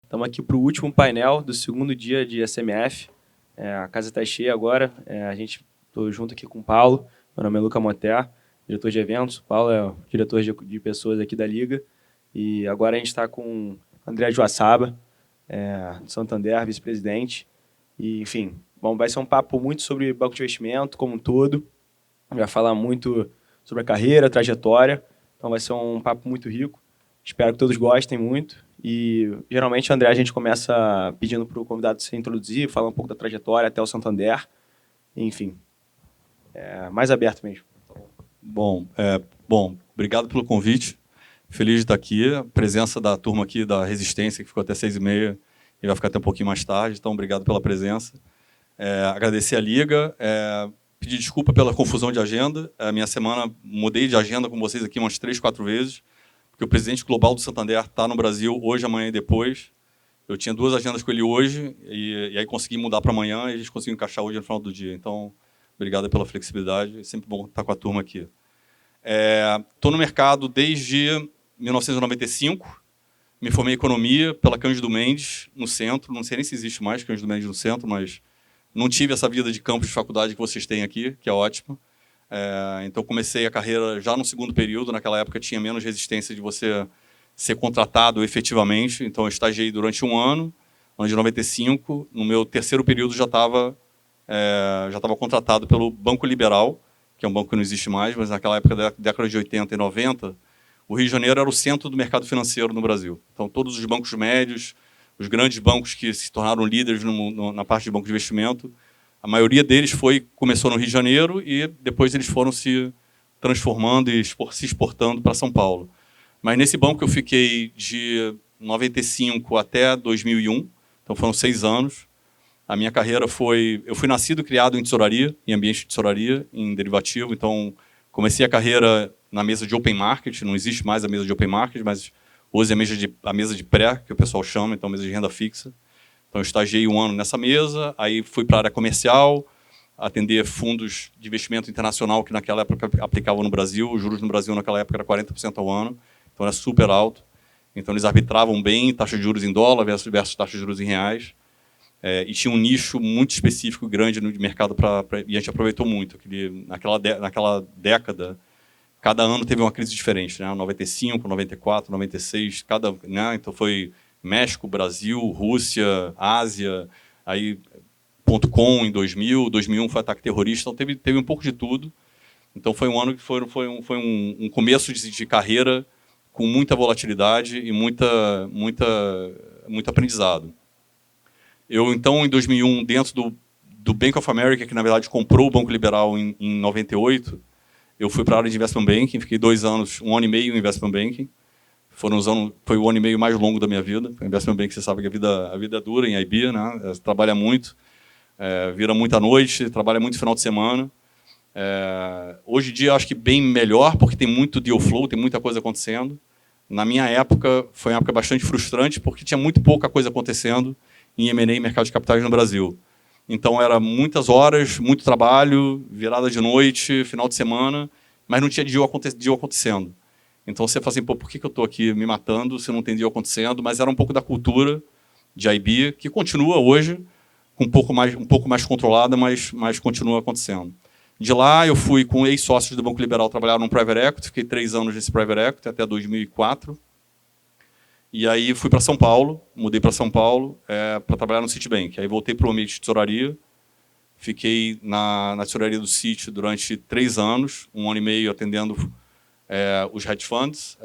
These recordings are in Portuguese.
Estamos aqui para o último painel do segundo dia de SMF. A casa está cheia agora. Estou junto aqui com o Paulo. Meu nome é Luca Motter, diretor de eventos. O Paulo é o diretor de pessoas aqui da Liga. E agora a gente está com o André Joaçaba, do Santander, vice-presidente. E, enfim, vai ser um papo muito sobre banco de investimento como um todo. Vai falar muito sobre a carreira, a trajetória. Então vai ser um papo muito rico. Espero que todos gostem muito. E, geralmente, André, a gente começa pedindo para o convidado se introduzir, falar um pouco da trajetória até o Santander. Enfim, mais aberto mesmo. Bom, obrigado pelo convite. Feliz de estar aqui. A presença da turma aqui da Resistência, que ficou até 6h30 e vai ficar até um pouquinho mais tarde. Então, obrigado pela presença. Agradecer a Liga. Pedir desculpa pela confusão de agenda. A minha semana, mudei de agenda com vocês aqui umas 3, 4 vezes, porque o presidente global do Santander está no Brasil hoje, amanhã e depois. Eu tinha 2 agendas com ele hoje, e aí consegui mudar para amanhã, e a gente conseguiu encaixar hoje no final do dia. Então, obrigado pela flexibilidade. É sempre bom estar com a turma aqui. Estou no mercado desde 1995. Me formei em economia pela Cândido Mendes, no centro. Não sei nem se existe mais Cândido Mendes no centro, mas não tive essa vida de campus de faculdade que vocês têm aqui, que é ótimo. Então, comecei a carreira já no segundo período. Naquela época, tinha menos resistência de você ser contratado efetivamente. Então, eu estagiei durante um ano de 95. No meu terceiro período, já estava contratado pelo Banco Liberal, que é um banco que não existe mais, mas naquela época da década de 80 e 90, o Rio de Janeiro era o centro do mercado financeiro no Brasil. Então, todos os bancos médios, os grandes bancos que se tornaram líderes na parte de banco de investimento, a maioria deles começou no Rio de Janeiro e depois eles foram se transformando e se exportando para São Paulo. Mas nesse banco eu fiquei de 95 até 2001, então foram 6 anos. A minha carreira eu fui nascido e criado em tesouraria, em ambiente de tesouraria, em derivativo. Então, comecei a carreira na mesa de open market. Não existe mais a mesa de open market, mas hoje é a mesa de pré, que o pessoal chama, então mesa de renda fixa. Então, eu estagiei um ano nessa mesa, aí fui para a área comercial, atender fundos de investimento internacional que naquela época aplicavam no Brasil. Os juros no Brasil naquela época era 40% ao ano, então era super alto. Então, eles arbitravam bem taxa de juros em dólar versus taxa de juros em reais. E tinha um nicho muito específico, grande no mercado, e a gente aproveitou muito. Naquela década, cada ano teve uma crise diferente, né? 95, 94, 96, então foi México, Brasil, Rússia, Ásia, aí .com em 2000, 2001 foi ataque terrorista, então teve um pouco de tudo. Então foi um ano que foi um começo de carreira com muita volatilidade e muito aprendizado. Eu, então, em 2001, dentro do Bank of America, que, na verdade, comprou o Banco Liberal em 98, eu fui para a área de Investment Banking, fiquei 2 anos, 1 ano e meio em Investment Banking. Foi o ano e meio mais longo da minha vida. Investment Banking, você sabe que a vida é dura em IB, né? Você trabalha muito, vira muita noite, trabalha muito final de semana. Hoje em dia, eu acho que bem melhor, porque tem muito deal flow, tem muita coisa acontecendo. Na minha época, foi uma época bastante frustrante, porque tinha muito pouca coisa acontecendo em M&A e mercado de capitais no Brasil. Então, era muitas horas, muito trabalho, virada de noite, final de semana, mas não tinha deal acontecendo. Então, você fala assim, por que eu estou aqui me matando se não tem deal acontecendo? Mas era um pouco da cultura de IB, que continua hoje, um pouco mais controlada, mas continua acontecendo. De lá, eu fui com ex-sócios do Banco Liberal trabalhar num private equity, fiquei 3 anos nesse private equity, até 2004. E aí fui para São Paulo, mudei para São Paulo para trabalhar no Citibank. Aí voltei para o ambiente de tesouraria, fiquei na tesouraria do Citi durante 3 anos, 1 ano e meio atendendo os hedge funds,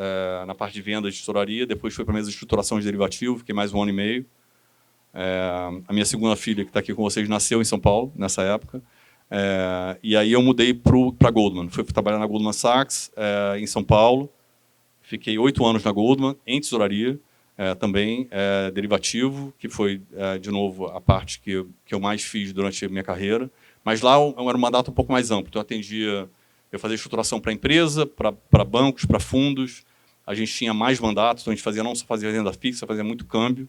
na parte de vendas de tesouraria. Depois fui para a mesa de estruturação de derivativo, fiquei mais 1 ano e meio. A minha segunda filha, que está aqui com vocês, nasceu em São Paulo, nessa época. E aí eu mudei para a Goldman. Fui trabalhar na Goldman Sachs, em São Paulo. Fiquei 8 anos na Goldman, em tesouraria, também derivativo, que foi, de novo, a parte que eu mais fiz durante a minha carreira. Mas lá era um mandato um pouco mais amplo. Então, eu fazia estruturação para empresa, para bancos, para fundos. A gente tinha mais mandatos, então a gente não só fazia renda fixa, fazia muito câmbio,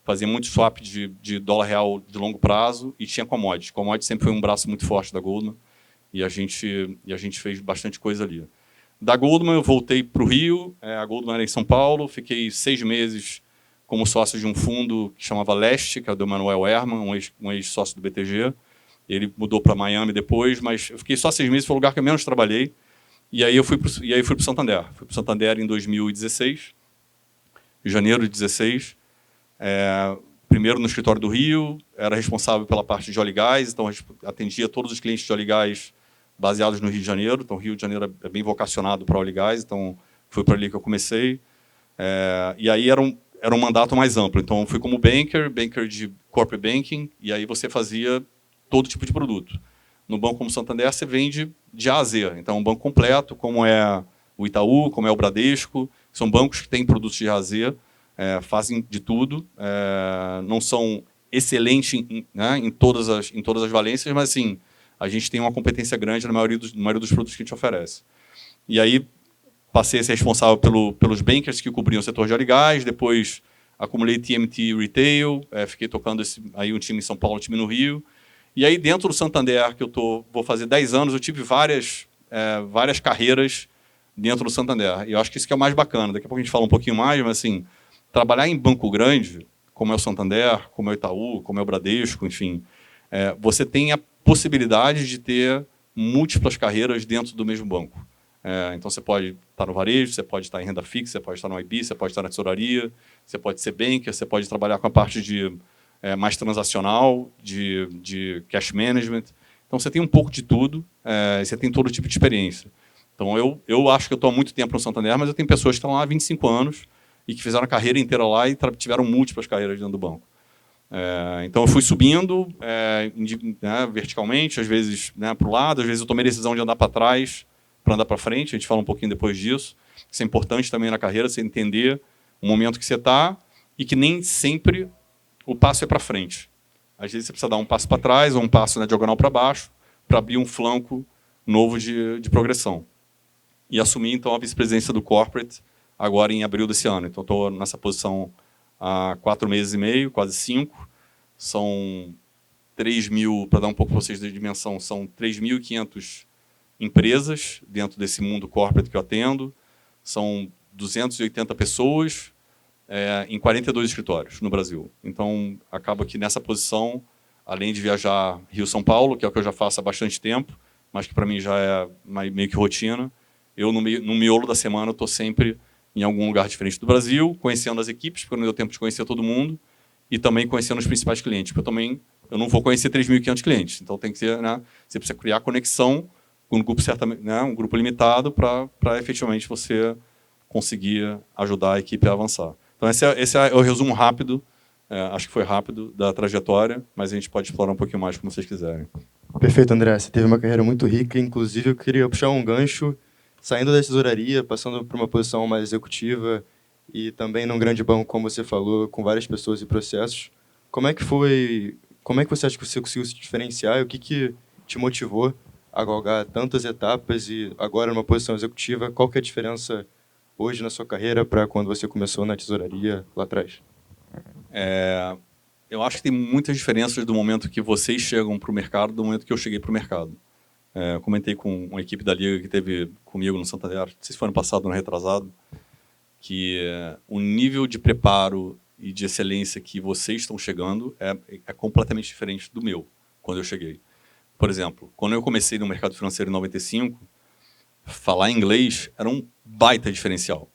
fazia muito swap de dólar real de longo prazo e tinha commodity. Commodity sempre foi um braço muito forte da Goldman e a gente fez bastante coisa ali. Da Goldman, eu voltei para o Rio, a Goldman era em São Paulo, fiquei 6 meses como sócio de um fundo que chamava Leste, que é o do Manuel Herman, um ex-sócio do BTG. Ele mudou para Miami depois, mas eu fiquei só 6 meses, foi o lugar que eu menos trabalhei. E aí eu fui para o Santander. Fui para o Santander em 2016, janeiro de 2016. Primeiro no escritório do Rio, era responsável pela parte de óleo e gás, então atendia todos os clientes de óleo e gás baseados no Rio de Janeiro. Então, o Rio de Janeiro é bem vocacionado para óleo e gás, então foi por ali que eu comecei. E aí era um mandato mais amplo. Então, fui como banker de corporate banking, e aí você fazia todo tipo de produto. No banco como Santander, você vende de A a Z. Então, um banco completo, como é o Itaú, como é o Bradesco, são bancos que têm produtos de A a Z, fazem de tudo, não são excelentes em todas as valências, mas assim, a gente tem uma competência grande na maioria dos produtos que a gente oferece. E aí passei a ser responsável pelos bankers que cobriam o setor de óleo e gás, depois acumulei TMT Retail, fiquei tocando aí um time em São Paulo, um time no Rio. E aí dentro do Santander, que vou fazer 10 anos, eu tive várias carreiras dentro do Santander. E eu acho que isso que é o mais bacana. Daqui a pouco a gente fala um pouquinho mais, mas assim, trabalhar em banco grande, como é o Santander, como é o Itaú, como é o Bradesco, enfim, você tem a possibilidade de ter múltiplas carreiras dentro do mesmo banco. Então, você pode estar no varejo, você pode estar em renda fixa, você pode estar no IB, você pode estar na tesouraria, você pode ser banker, você pode trabalhar com a parte de mais transacional, de cash management. Então, você tem um pouco de tudo, você tem todo tipo de experiência. Então, eu acho que eu estou há muito tempo no Santander, mas eu tenho pessoas que estão lá há 25 anos e que fizeram a carreira inteira lá e tiveram múltiplas carreiras dentro do banco. Então, eu fui subindo verticalmente, às vezes para o lado, às vezes eu tomei a decisão de andar para trás, para andar para frente. A gente fala um pouquinho depois disso. Isso é importante também na carreira, você entender o momento que você está e que nem sempre o passo é para frente. Às vezes você precisa dar um passo para trás ou um passo na diagonal para baixo para abrir um flanco novo de progressão. E assumi, então, a vice-presidência do Corporate agora em abril desse ano. Então, estou nessa posição há 4 meses e meio, quase 5. São 3.000, para dar um pouco para vocês de dimensão, são 3.500 empresas dentro desse mundo corporate que eu atendo. São 280 pessoas em 42 escritórios no Brasil. Então, acaba que nessa posição, além de viajar Rio-São Paulo, que é o que eu já faço há bastante tempo, mas que para mim já é meio que rotina, eu, no miolo da semana, estou sempre em algum lugar diferente do Brasil, conhecendo as equipes, porque não deu tempo de conhecer todo mundo, e também conhecendo os principais clientes, porque eu não vou conhecer 3.500 clientes. Então, tem que ser, você precisa criar conexão com um grupo, um grupo limitado para efetivamente você conseguir ajudar a equipe a avançar. Então, esse é o resumo rápido, acho que foi rápido, da trajetória, mas a gente pode explorar um pouquinho mais, como vocês quiserem. Perfeito, André. Você teve uma carreira muito rica, inclusive eu queria puxar um gancho, saindo da tesouraria, passando por uma posição mais executiva e também num grande banco, como você falou, com várias pessoas e processos. Como é que você acha que você conseguiu se diferenciar e o que te motivou a galgar tantas etapas e agora numa posição executiva? Qual que é a diferença hoje na sua carreira para quando você começou na tesouraria lá atrás? Eu acho que tem muitas diferenças do momento que vocês chegam para o mercado do momento que eu cheguei para o mercado. Comentei com uma equipe da Liga que teve comigo no Santander, não sei se foi ano passado ou ano retrasado, que o nível de preparo e de excelência que vocês estão chegando é completamente diferente do meu, quando eu cheguei. Por exemplo, quando eu comecei no mercado financeiro em 95, falar inglês era um baita diferencial.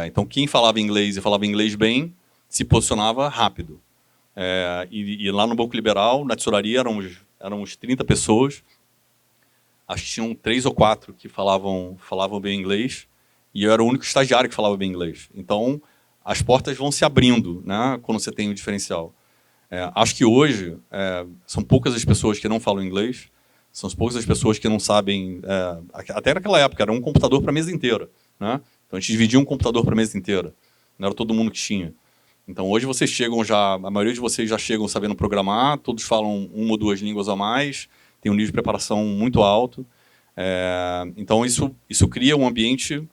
Então, quem falava inglês e falava inglês bem, se posicionava rápido. E lá no Banco Liberal, na tesouraria, éramos 30 pessoas. Acho que tinham 3 ou 4 que falavam bem inglês, e eu era o único estagiário que falava bem inglês. Então, as portas vão se abrindo, né, quando você tem o diferencial. Acho que hoje são poucas as pessoas que não falam inglês, são poucas as pessoas que não sabem... até naquela época, era um computador para a mesa inteira. Né? Então, a gente dividia um computador para a mesa inteira. Não era todo mundo que tinha. Então, hoje vocês chegam já... A maioria de vocês já chegam sabendo programar, todos falam 1 ou 2 línguas a mais, tem um nível de preparação muito alto. Então, isso cria um ambiente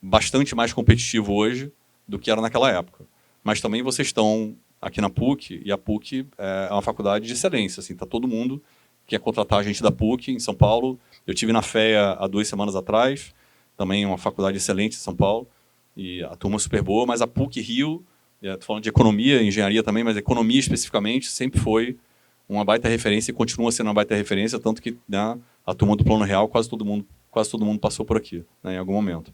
bastante mais competitivo hoje do que era naquela época. Mas também vocês estão aqui na PUC, e a PUC é uma faculdade de excelência. Está todo mundo que quer contratar a gente da PUC em São Paulo. Eu tive na FEA há 2 semanas atrás, também uma faculdade excelente em São Paulo, e a turma é super boa, mas a PUC Rio Estou falando de economia, engenharia também, mas economia especificamente sempre foi uma baita referência e continua sendo uma baita referência, tanto que, né, a turma do Plano Real, quase todo mundo passou por aqui, né, em algum momento.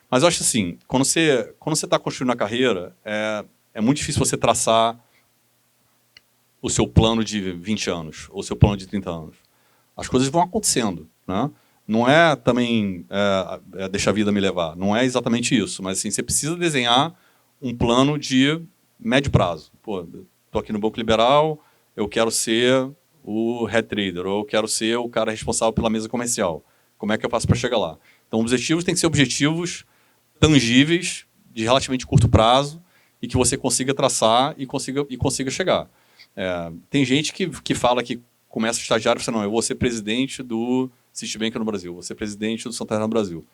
Mas eu acho assim, quando você está construindo a carreira, é muito difícil você traçar o seu plano de 20 anos ou o seu plano de 30 anos. As coisas vão acontecendo, né? Não é também deixar a vida me levar, não é exatamente isso, mas assim, você precisa desenhar um plano de médio prazo. Pô, estou aqui no Banco Liberal, eu quero ser o head trader, ou eu quero ser o cara responsável pela mesa comercial. Como é que eu faço para chegar lá? Então, objetivos têm que ser objetivos tangíveis, de relativamente curto prazo, e que você consiga traçar e consiga chegar. Tem gente que fala que começa estagiário e fala, não, eu vou ser presidente do Citibank no Brasil, vou ser presidente do Santander no Brasil.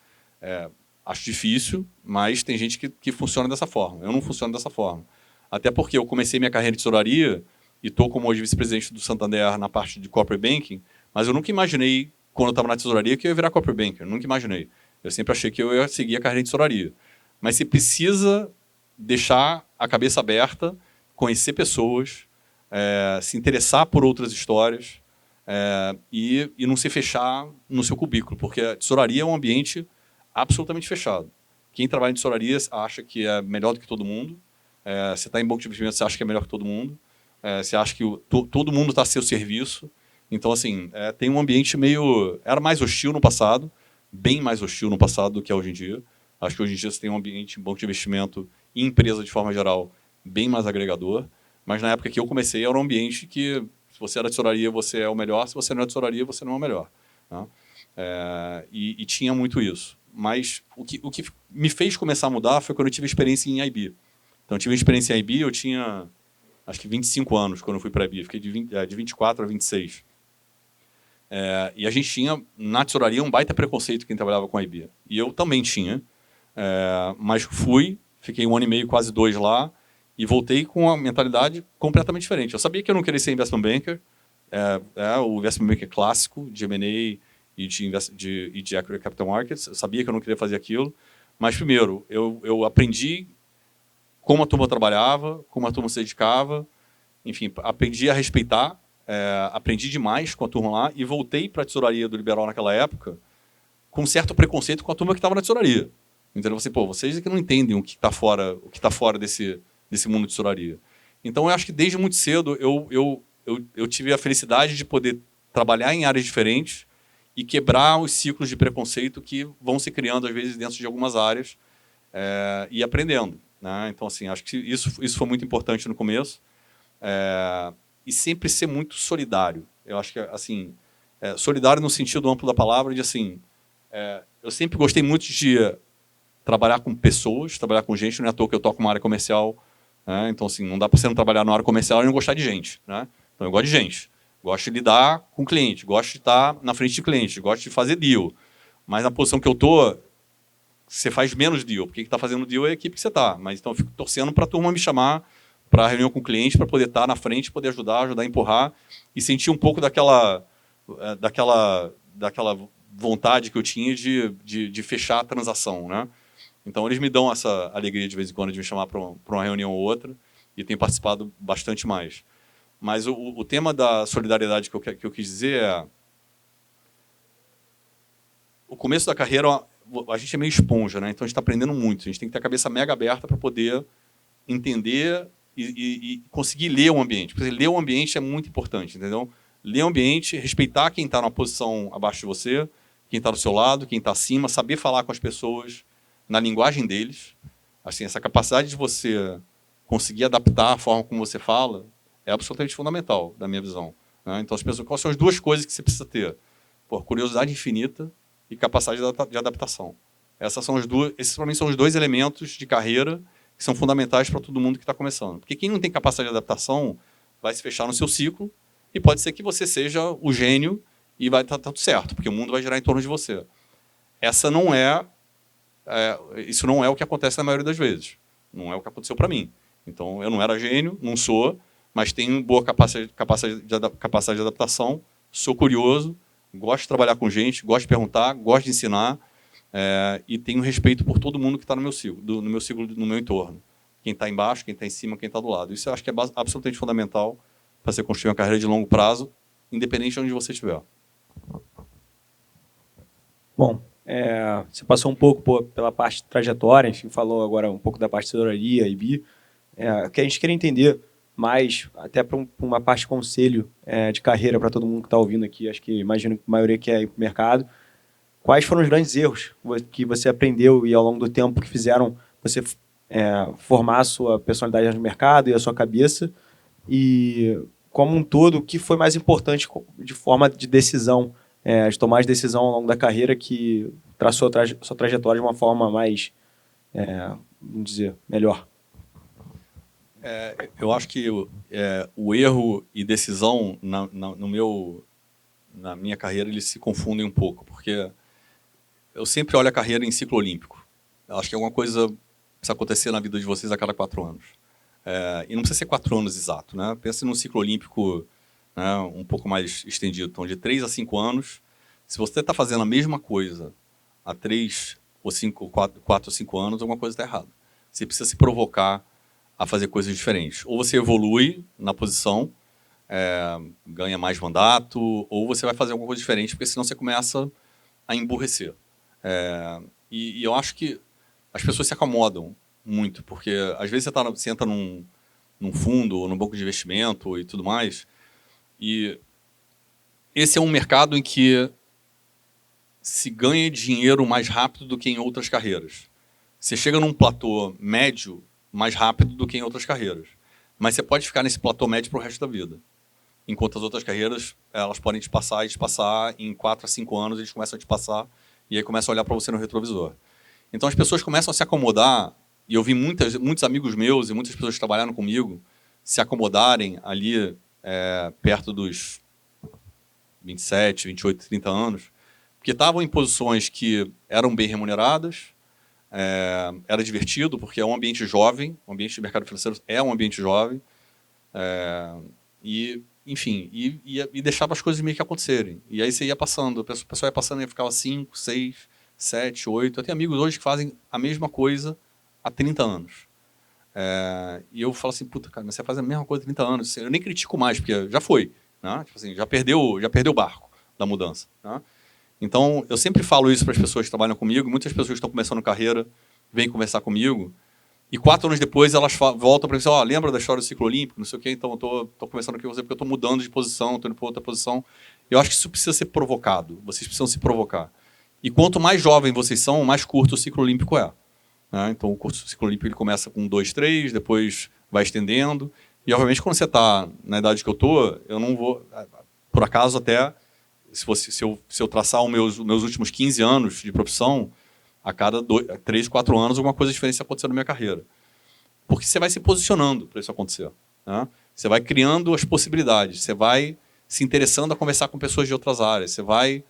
Acho difícil, mas tem gente que funciona dessa forma. Eu não funciono dessa forma. Até porque eu comecei minha carreira de tesouraria e estou como hoje vice-presidente do Santander na parte de corporate banking, mas eu nunca imaginei, quando eu estava na tesouraria, que eu ia virar corporate banker. Eu nunca imaginei. Eu sempre achei que eu ia seguir a carreira de tesouraria. Mas você precisa deixar a cabeça aberta, conhecer pessoas, se interessar por outras histórias e não se fechar no seu cubículo, porque a tesouraria é um ambiente absolutamente fechado. Quem trabalha em tesouraria acha que é melhor do que todo mundo. Você está em banco de investimento, você acha que é melhor que todo mundo. Você acha que todo mundo está a seu serviço. Então, assim, tem um ambiente meio... Era mais hostil no passado, bem mais hostil no passado do que é hoje em dia. Acho que hoje em dia você tem um ambiente em banco de investimento e empresa, de forma geral, bem mais agregador. Mas na época que eu comecei, era um ambiente que, se você era tesouraria, você é o melhor. Se você não é tesouraria, você não é o melhor. Né? E tinha muito isso. Mas o que me fez começar a mudar foi quando eu tive experiência em IB. Então, eu tive experiência em IB, eu tinha, acho que 25 anos quando eu fui para a IB. Fiquei de 24 a 26. E a gente tinha, na tesouraria, um baita preconceito quem trabalhava com a IB. E eu também tinha. Mas fiquei 1 ano e meio, quase 2 lá, e voltei com uma mentalidade completamente diferente. Eu sabia que eu não queria ser investment banker, o investment banker clássico, de M&A e de equity capital markets. Eu sabia que eu não queria fazer aquilo. Mas, primeiro, eu aprendi como a turma trabalhava, como a turma se dedicava. Enfim, aprendi a respeitar, aprendi demais com a turma lá e voltei para a tesouraria do Liberal naquela época com um certo preconceito com a turma que estava na tesouraria. Então, vocês é que não entendem o que está fora desse mundo de tesouraria. Então, eu acho que desde muito cedo eu tive a felicidade de poder trabalhar em áreas diferentes e quebrar os ciclos de preconceito que vão se criando, às vezes, dentro de algumas áreas e aprendendo. Né? Então, assim, acho que isso foi muito importante no começo. E sempre ser muito solidário. Eu acho que, assim, solidário no sentido amplo da palavra, de assim, eu sempre gostei muito de trabalhar com pessoas, trabalhar com gente, não é à toa que eu toco uma área comercial. Né? Então, assim, não dá para você não trabalhar na área comercial e não gostar de gente. Né? Então, eu gosto de gente. Gosto de lidar com cliente, gosto de estar na frente de cliente, gosto de fazer deal. Mas na posição que eu estou, você faz menos deal. Porque quem está fazendo deal é a equipe que você está. Mas então eu fico torcendo para a turma me chamar para a reunião com o cliente, para poder estar na frente, poder ajudar a empurrar e sentir um pouco daquela vontade que eu tinha de fechar a transação. Né? Então, eles me dão essa alegria de vez em quando de me chamar para uma reunião ou outra e tenho participado bastante mais. Mas o tema da solidariedade que eu quis dizer o começo da carreira, a gente é meio esponja, né? Então a gente está aprendendo muito. A gente tem que ter a cabeça mega aberta para poder entender e conseguir ler o ambiente. Porque ler o ambiente é muito importante, entendeu? Ler o ambiente, respeitar quem está numa posição abaixo de você, quem está do seu lado, quem está acima, saber falar com as pessoas na linguagem deles. Assim, essa capacidade de você conseguir adaptar a forma como você fala é absolutamente fundamental, da minha visão. Né? Então, quais são as duas coisas que você precisa ter? Curiosidade infinita e capacidade de adaptação. Esses, para mim, são os 2 elementos de carreira que são fundamentais para todo mundo que está começando. Porque quem não tem capacidade de adaptação vai se fechar no seu ciclo e pode ser que você seja o gênio e vai estar tudo certo, porque o mundo vai girar em torno de você. Isso não é o que acontece na maioria das vezes. Não é o que aconteceu para mim. Então, eu não era gênio, não sou, mas tenho boa capacidade de adaptação, sou curioso, gosto de trabalhar com gente, gosto de perguntar, gosto de ensinar e tenho respeito por todo mundo que está no meu ciclo, no meu entorno. quem está embaixo, quem está em cima, quem está do lado. Isso eu acho que é absolutamente fundamental para você construir uma carreira de longo prazo, independente de onde você estiver. Bom, você passou um pouco pela parte de trajetória, enfim, falou agora um pouco da parte de tesouraria e BI. Que a gente queria entender mais, até para uma parte de conselho de carreira para todo mundo que está ouvindo aqui, acho que imagino que a maioria quer ir para o mercado. Quais foram os grandes erros que você aprendeu e ao longo do tempo que fizeram você formar a sua personalidade no mercado e a sua cabeça? E, como um todo, o que foi mais importante de forma de decisão, de tomar de decisão ao longo da carreira que traçou a sua trajetória de uma forma mais, vamos dizer, melhor? Eu acho que o erro e decisão na minha carreira eles se confundem um pouco, porque eu sempre olho a carreira em ciclo olímpico. Eu acho que alguma coisa precisa acontecer na vida de vocês a cada 4 anos. E não precisa ser 4 anos exato, né? Pense num ciclo olímpico, né, um pouco mais estendido. Então, de 3 a 5 anos, se você está fazendo a mesma coisa há 3 ou 4 ou 5 anos, alguma coisa está errada. Você precisa se provocar a fazer coisas diferentes. Ou você evolui na posição, ganha mais mandato, ou você vai fazer alguma coisa diferente, porque senão você começa a emburrecer. E eu acho que as pessoas se acomodam muito, porque às vezes você entra num fundo ou num banco de investimento e tudo mais, e esse é um mercado em que se ganha dinheiro mais rápido do que em outras carreiras. Você chega num platô médio mais rápido do que em outras carreiras, mas você pode ficar nesse platô médio para o resto da vida. Enquanto as outras carreiras, elas podem te passar e te passar, em 4 a 5 anos eles começam a te passar, e aí começam a olhar para você no retrovisor. Então as pessoas começam a se acomodar, e eu vi muitos amigos meus e muitas pessoas que trabalharam comigo se acomodarem ali perto dos 27, 28, 30 anos, porque estavam em posições que eram bem remuneradas, era divertido, porque é um ambiente jovem, o ambiente de mercado financeiro é um ambiente jovem, enfim, e deixava as coisas meio que acontecerem. E aí você ia passando, a pessoa ia passando e ficava 5, 6, 7, 8. Eu tenho amigos hoje que fazem a mesma coisa há 30 anos. E eu falo assim, puta, cara, mas você faz a mesma coisa há 30 anos. Eu nem critico mais, porque já foi. Né? Tipo assim, já perdeu o barco da mudança. Né? Então, eu sempre falo isso para as pessoas que trabalham comigo. Muitas pessoas que estão começando carreira vêm conversar comigo. E 4 anos depois, elas voltam para mim e dizem, lembra da história do ciclo olímpico? Não sei o quê, então eu estou conversando aqui com você porque eu estou mudando de posição, estou indo para outra posição. Eu acho que isso precisa ser provocado. Vocês precisam se provocar. E quanto mais jovem vocês são, mais curto o ciclo olímpico é. Né? Então, o ciclo olímpico ele começa com 2, 3, depois vai estendendo. E, obviamente, quando você está na idade que eu estou, eu não vou... Por acaso, até, se eu traçar os meus últimos 15 anos de profissão, a cada 3, 4 anos, alguma coisa diferente acontecendo na minha carreira. Porque você vai se posicionando para isso acontecer. Né? Você vai criando as possibilidades, você vai se interessando a conversar com pessoas de outras áreas, você vai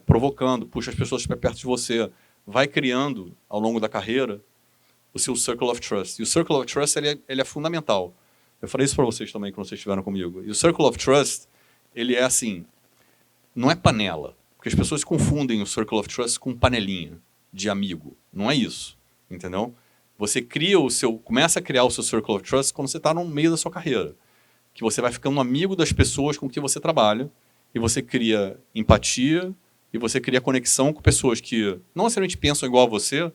provocando, puxa as pessoas para perto de você, vai criando, ao longo da carreira, o seu Circle of Trust. E o Circle of Trust ele é fundamental. Eu falei isso para vocês também, quando vocês estiveram comigo. E o Circle of Trust, ele é assim, não é panela, porque as pessoas confundem o Circle of Trust com panelinha de amigo. Não é isso, entendeu? Você começa a criar o seu Circle of Trust quando você está no meio da sua carreira. Que você vai ficando amigo das pessoas com quem você trabalha, e você cria empatia, e você cria conexão com pessoas que não necessariamente pensam igual a você,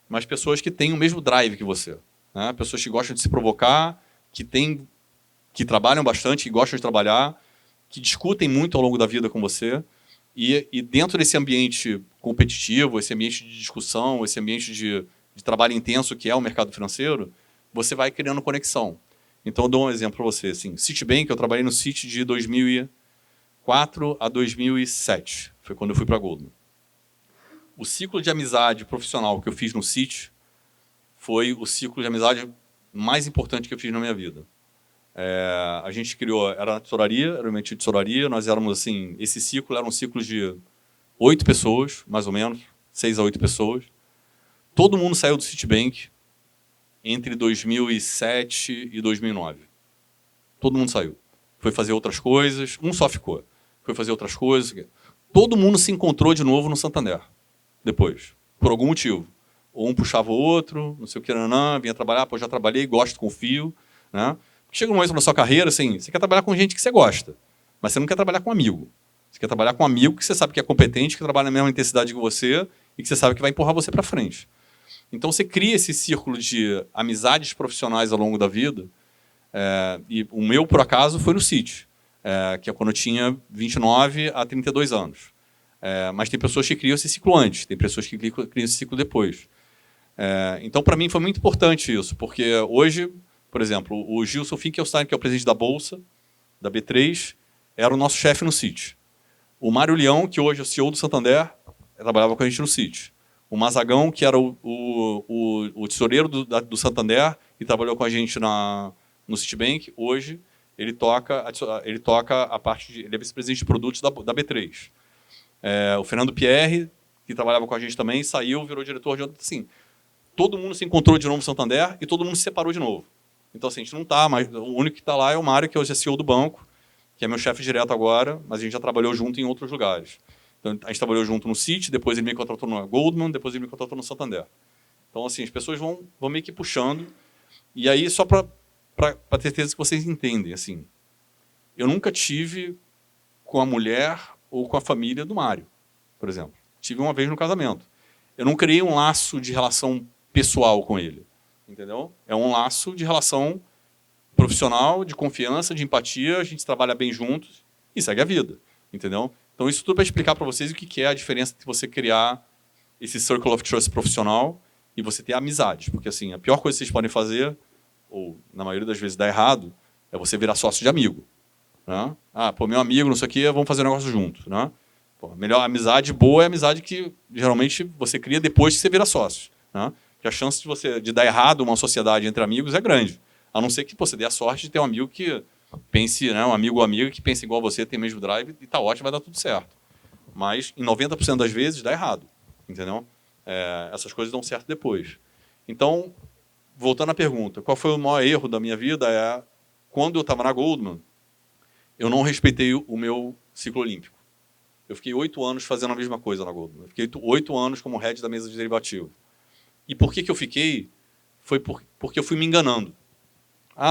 mas pessoas que têm o mesmo drive que você. Né? Pessoas que gostam de se provocar, que trabalham bastante, que gostam de trabalhar, que discutem muito ao longo da vida com você, e dentro desse ambiente competitivo, esse ambiente de discussão, esse ambiente de trabalho intenso que é o mercado financeiro, você vai criando conexão. Então, eu dou um exemplo para você. Assim, Citibank, eu trabalhei no Citi de 2004 a 2007. Foi quando eu fui para a Goldman. O ciclo de amizade profissional que eu fiz no Citi foi o ciclo de amizade mais importante que eu fiz na minha vida. A gente criou, era na tesouraria, era uma entidade de tesouraria, nós éramos assim, esse ciclo era um ciclo de 8 pessoas, mais ou menos, 6 a 8 pessoas. Todo mundo saiu do Citibank entre 2007 e 2009. Todo mundo saiu. Foi fazer outras coisas, um só ficou. Foi fazer outras coisas. Todo mundo se encontrou de novo no Santander, depois, por algum motivo. ou um puxava o outro, não sei o que, não, vinha trabalhar, pô, já trabalhei, gosto, confio, né? Chega um momento na sua carreira, assim, você quer trabalhar com gente que você gosta, mas você não quer trabalhar com amigo. Você quer trabalhar com um amigo que você sabe que é competente, que trabalha na mesma intensidade que você e que você sabe que vai empurrar você para frente. Então, você cria esse círculo de amizades profissionais ao longo da vida. E o meu, por acaso, foi no City, que é quando eu tinha 29 a 32 anos. Mas tem pessoas que criam esse ciclo antes, tem pessoas que criam esse ciclo depois. Então, para mim, foi muito importante isso, porque hoje, por exemplo, o Gilson Finkelstein, que é o presidente da Bolsa, da B3, era o nosso chefe no City. O Mário Leão, que hoje é o CEO do Santander, trabalhava com a gente no City. O Mazagão, que era o tesoureiro do Santander e trabalhou com a gente no Citibank, hoje ele toca a parte ele é vice-presidente de produtos da B3. O Fernando Pierre, que trabalhava com a gente também, saiu, virou diretor de outra. Assim, todo mundo se encontrou de novo no Santander e todo mundo se separou de novo. Então, assim, a gente não está mais. O único que está lá é o Mário, que hoje é CEO do banco, que é meu chefe direto agora, mas a gente já trabalhou junto em outros lugares. Então, a gente trabalhou junto no Citi, depois ele me contratou na Goldman, depois ele me contratou no Santander. Então, assim, as pessoas vão meio que puxando. E aí, só para ter certeza que vocês entendem, assim, eu nunca tive com a mulher ou com a família do Mário, por exemplo. Tive uma vez no casamento. Eu não criei um laço de relação pessoal com ele, entendeu? É um laço de relação profissional, de confiança, de empatia, a gente trabalha bem juntos e segue a vida, entendeu? Então, isso tudo para explicar para vocês o que é a diferença entre você criar esse circle of trust profissional e você ter amizade. Porque, assim, a pior coisa que vocês podem fazer, ou na maioria das vezes dá errado, é você virar sócio de amigo. Né? Pô, meu amigo, não sei o quê, vamos fazer um negócio junto. Né? Pô, melhor amizade boa é a amizade que, geralmente, você cria depois que você vira sócio. Né? Porque a chance de dar errado uma sociedade entre amigos é grande. A não ser que você dê a sorte de ter um amigo que pense, né, um amigo ou amiga que pense igual a você, tem o mesmo drive e está ótimo, vai dar tudo certo. Mas, em 90% das vezes, dá errado. Entendeu? Essas coisas dão certo depois. Então, voltando à pergunta, qual foi o maior erro da minha vida? Quando eu estava na Goldman, eu não respeitei o meu ciclo olímpico. Eu fiquei 8 anos fazendo a mesma coisa na Goldman. Eu fiquei 8 anos como head da mesa de derivativo. E por que eu fiquei? Foi porque eu fui me enganando.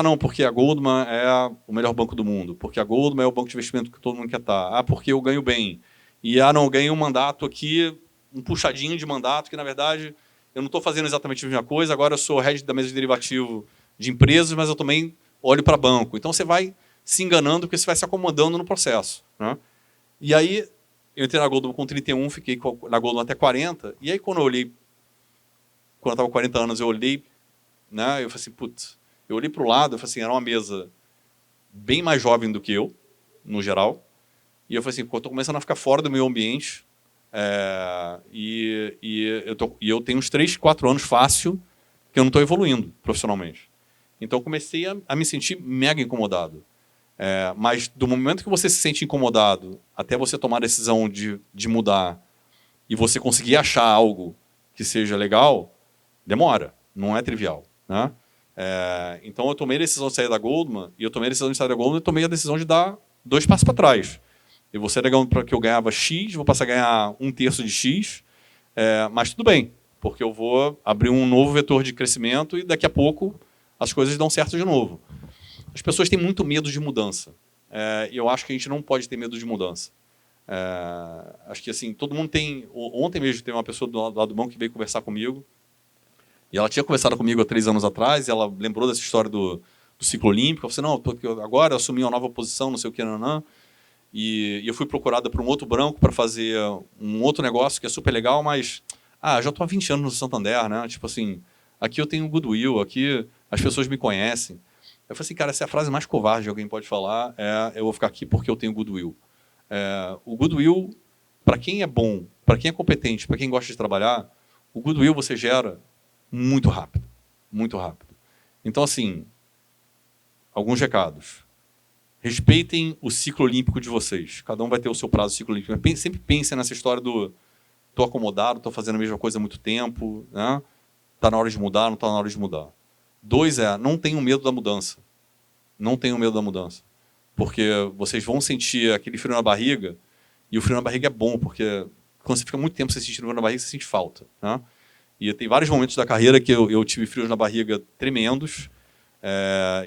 Não, porque a Goldman é o melhor banco do mundo. Porque a Goldman é o banco de investimento que todo mundo quer estar. Porque eu ganho bem. E, não, eu ganhei um mandato aqui, um puxadinho de mandato, que, na verdade, eu não estou fazendo exatamente a mesma coisa. Agora eu sou head da mesa de derivativo de empresas, mas eu também olho para banco. Então, você vai se enganando porque você vai se acomodando no processo. Né? E aí, eu entrei na Goldman com 31, fiquei na Goldman até 40. E aí, quando eu estava com 40 anos, eu olhei, né, eu falei assim, putz, eu olhei para o lado, eu falei assim, era uma mesa bem mais jovem do que eu, no geral. E eu falei assim, eu estou começando a ficar fora do meu ambiente. E eu tenho uns 3, 4 anos fácil que eu não estou evoluindo profissionalmente. Então, eu comecei a me sentir mega incomodado. Mas do momento que você se sente incomodado até você tomar a decisão de mudar e você conseguir achar algo que seja legal, demora, não é trivial. Né? Então, eu tomei a decisão de sair da Goldman, e eu tomei a decisão de sair da Goldman e tomei a decisão de dar 2 passos para trás. Eu vou sair da Goldman para que eu ganhava X, vou passar a ganhar 1/3 de X, mas tudo bem, porque eu vou abrir um novo vetor de crescimento e daqui a pouco as coisas dão certo de novo. As pessoas têm muito medo de mudança. E eu acho que a gente não pode ter medo de mudança. Acho que assim, todo mundo tem... Ontem mesmo teve uma pessoa do lado do banco que veio conversar comigo, e ela tinha conversado comigo há 3 anos atrás, e ela lembrou dessa história do ciclo olímpico. Eu falei, não, porque agora eu assumi uma nova posição, não sei o que, e eu fui procurada por um outro branco para fazer um outro negócio que é super legal, mas já estou há 20 anos no Santander, né? Tipo assim, aqui eu tenho goodwill, aqui as pessoas me conhecem. Eu falei assim, cara, essa é a frase mais covarde que alguém pode falar, eu vou ficar aqui porque eu tenho goodwill. O goodwill, para quem é bom, para quem é competente, para quem gosta de trabalhar, o goodwill você gera muito rápido, muito rápido. Então, assim, alguns recados. Respeitem o ciclo olímpico de vocês. Cada um vai ter o seu prazo de ciclo olímpico. Mas sempre pensem nessa história do estou acomodado, estou fazendo a mesma coisa há muito tempo, né? Está na hora de mudar, não está na hora de mudar. 2 não tenham medo da mudança. Não tenham medo da mudança. Porque vocês vão sentir aquele frio na barriga, e o frio na barriga é bom, porque quando você fica muito tempo sem sentir frio na barriga, você sente falta. Né? E tem vários momentos da carreira que eu tive frios na barriga tremendos,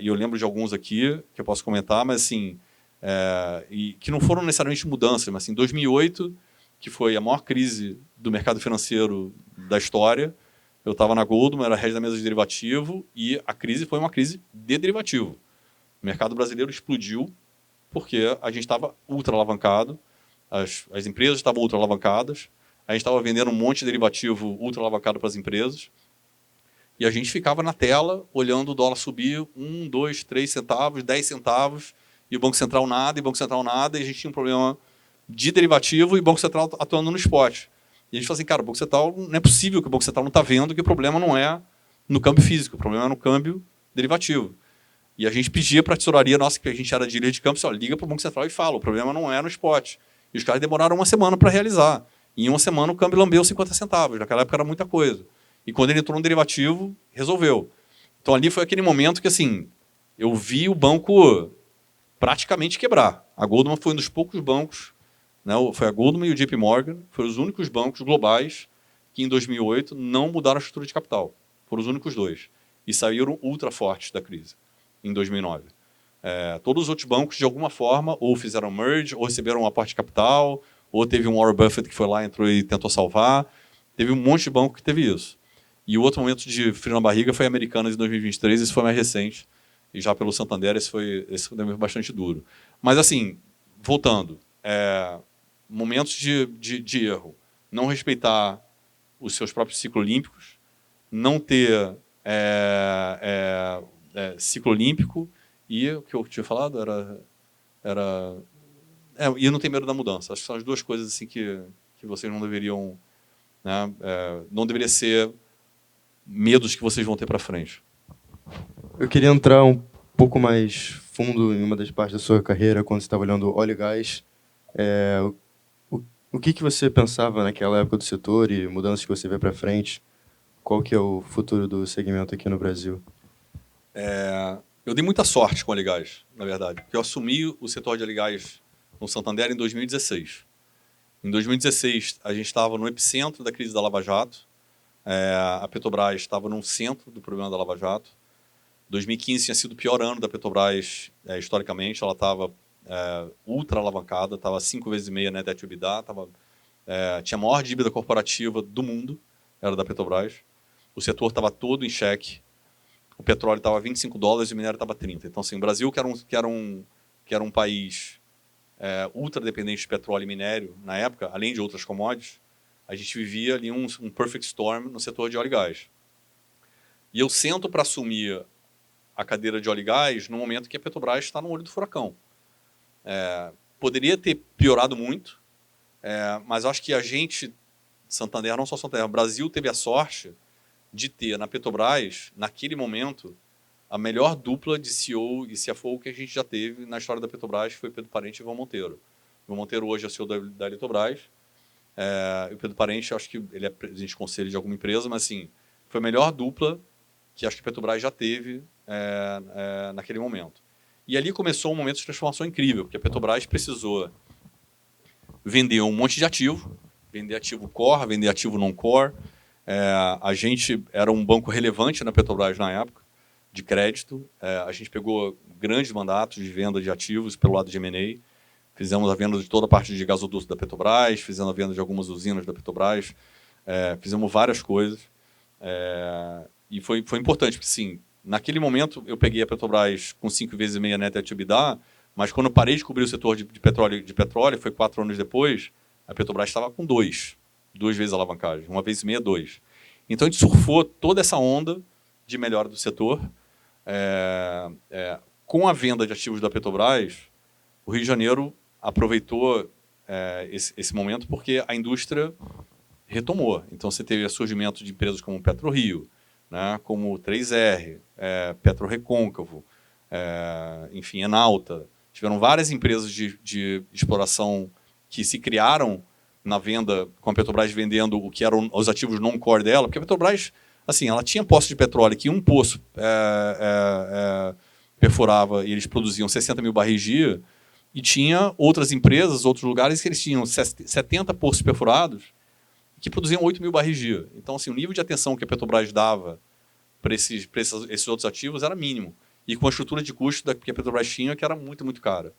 e eu lembro de alguns aqui que eu posso comentar, mas assim, e que não foram necessariamente mudanças, mas assim, 2008, que foi a maior crise do mercado financeiro da história, eu estava na Goldman, era head da mesa de derivativo, e a crise foi uma crise de derivativo. O mercado brasileiro explodiu porque a gente estava ultra alavancado, as empresas estavam ultra alavancadas, a gente estava vendendo um monte de derivativo ultra alavancado para as empresas, e a gente ficava na tela olhando o dólar subir 1, 2, 3 centavos, 10 centavos, e o Banco Central nada, e o Banco Central nada, e a gente tinha um problema de derivativo e o Banco Central atuando no spot. E a gente falou assim, cara, o Banco Central, não é possível que o Banco Central não está vendo que o problema não é no câmbio físico, o problema é no câmbio derivativo. E a gente pedia para a tesouraria nossa, que a gente era dealer de câmbio, assim, liga para o Banco Central e fala, o problema não é no spot. E os caras demoraram uma semana para realizar. E em uma semana o câmbio lambeu 50 centavos, naquela época era muita coisa. E quando ele entrou no derivativo, resolveu. Então ali foi aquele momento que assim, eu vi o banco praticamente quebrar. A Goldman foi um dos poucos bancos, né, foi a Goldman e o JP Morgan, foram os únicos bancos globais que em 2008 não mudaram a estrutura de capital. Foram os únicos dois. E saíram ultra fortes da crise, em 2009. Todos os outros bancos, de alguma forma, ou fizeram merge, ou receberam um aporte de capital, ou teve um Warren Buffett que foi lá, entrou e tentou salvar. Teve um monte de banco que teve isso. E o outro momento de frio na barriga foi a Americanas em 2023, esse foi mais recente. E já pelo Santander, esse foi bastante duro. Mas, assim, voltando, momentos de erro. Não respeitar os seus próprios ciclos olímpicos, não ter ciclo olímpico, e o que eu tinha falado e não ter medo da mudança. Acho que são as duas coisas assim que vocês não deveriam... Né, não deveria ser medos que vocês vão ter para frente. Eu queria entrar um pouco mais fundo em uma das partes da sua carreira, quando você estava olhando óleo e gás. O que você pensava naquela época do setor e mudanças que você vê para frente? Qual que é o futuro do segmento aqui no Brasil? Eu dei muita sorte com óleo e gás, na verdade, porque eu assumi o setor de óleo e gás no Santander em 2016. Em 2016, a gente estava no epicentro da crise da Lava Jato. A Petrobras estava no centro do problema da Lava Jato. 2015 tinha sido o pior ano da Petrobras, historicamente. Ela estava ultra alavancada, estava 5,5 vezes net debt to EBITDA, tinha a maior dívida corporativa do mundo, era da Petrobras. O setor estava todo em xeque. O petróleo estava $25 e o minério estava 30. Então, assim, o Brasil, que era um país ultra dependente de petróleo e minério na época, além de outras commodities, a gente vivia ali um perfect storm no setor de óleo e gás. E eu sento para assumir a cadeira de óleo e gás no momento que a Petrobras está no olho do furacão. Poderia ter piorado muito, mas acho que a gente, Santander, não só Santander, o Brasil teve a sorte de ter na Petrobras, naquele momento, a melhor dupla de CEO e CFO que a gente já teve na história da Petrobras, que foi Pedro Parente e Ivan Monteiro. Ivan Monteiro hoje é o CEO da Eletrobras. O Pedro Parente, acho que ele é presidente de conselho de alguma empresa, mas assim, foi a melhor dupla que acho que a Petrobras já teve naquele momento. E ali começou um momento de transformação incrível, porque a Petrobras precisou vender um monte de ativo, vender ativo core, vender ativo non-core. A gente era um banco relevante na Petrobras na época, de crédito. A gente pegou grandes mandatos de venda de ativos pelo lado de M&A. Fizemos a venda de toda a parte de gasoduto da Petrobras, fizemos a venda de algumas usinas da Petrobras, fizemos várias coisas. E foi importante, porque, sim, naquele momento eu peguei a Petrobras com 5,5 vezes net debt to EBITDA, mas quando eu parei de cobrir o setor de petróleo, foi 4 anos depois, a Petrobras estava com 2 vezes a alavancagem, 1,5 vezes, 2. Então a gente surfou toda essa onda de melhora do setor. Com a venda de ativos da Petrobras, o Rio de Janeiro aproveitou esse momento porque a indústria retomou. Então você teve o surgimento de empresas como PetroRio, né, como 3R, PetroRecôncavo, enfim, Enalta. Tiveram várias empresas de exploração que se criaram na venda, com a Petrobras vendendo o que eram os ativos non-core dela, porque a Petrobras, assim, ela tinha poços de petróleo que um poço perfurava e eles produziam 60 mil barris dia, e tinha outras empresas, outros lugares que eles tinham 70 poços perfurados que produziam 8 mil barris dia. Então, assim, o nível de atenção que a Petrobras dava para esses outros ativos era mínimo. E com a estrutura de custo que a Petrobras tinha, que era muito, muito cara.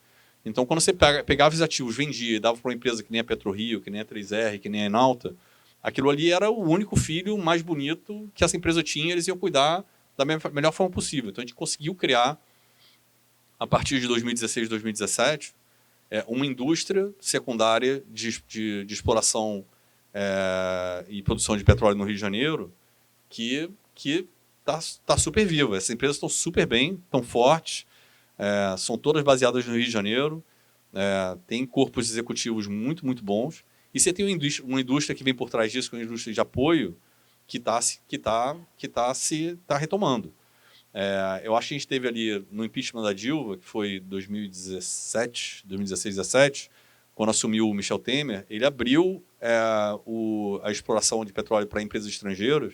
Então, quando você pegava esses ativos, vendia e dava para uma empresa que nem a PetroRio, que nem a 3R, que nem a Enalta, aquilo ali era o único filho mais bonito que essa empresa tinha, eles iam cuidar da melhor forma possível. Então, a gente conseguiu criar, a partir de 2016, 2017, uma indústria secundária de exploração e produção de petróleo no Rio de Janeiro que está super viva. Essas empresas estão super bem, estão fortes, são todas baseadas no Rio de Janeiro, tem corpos executivos muito, muito bons. E você tem uma indústria que vem por trás disso, que é uma indústria de apoio, que está retomando. Eu acho que a gente teve ali no impeachment da Dilma, que foi 2016, 2017, quando assumiu o Michel Temer, ele abriu a exploração de petróleo para empresas estrangeiras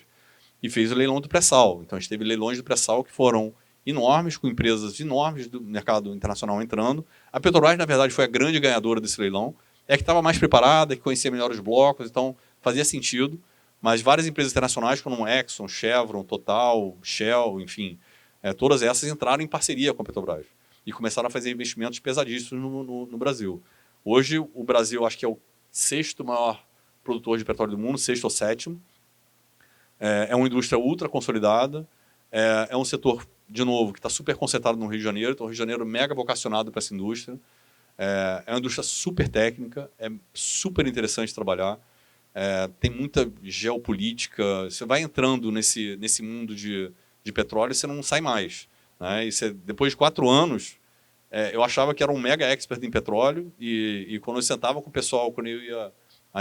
e fez o leilão do pré-sal. Então, a gente teve leilões do pré-sal que foram enormes, com empresas enormes do mercado internacional entrando. A Petrobras, na verdade, foi a grande ganhadora desse leilão. É que estava mais preparada, que conhecia melhor os blocos, então fazia sentido. Mas várias empresas internacionais, como Exxon, Chevron, Total, Shell, enfim, todas essas entraram em parceria com a Petrobras e começaram a fazer investimentos pesadíssimos no Brasil. Hoje, o Brasil, acho que é o 6º maior produtor de petróleo do mundo, 6º ou 7º. É uma indústria ultra consolidada, é um setor, de novo, que está super concentrado no Rio de Janeiro, então o Rio de Janeiro é mega vocacionado para essa indústria. É uma indústria super técnica, é super interessante trabalhar, tem muita geopolítica, você vai entrando nesse mundo de petróleo e você não sai mais. Né? E você, depois de 4 anos, eu achava que era um mega expert em petróleo e quando eu sentava com o pessoal, quando eu ia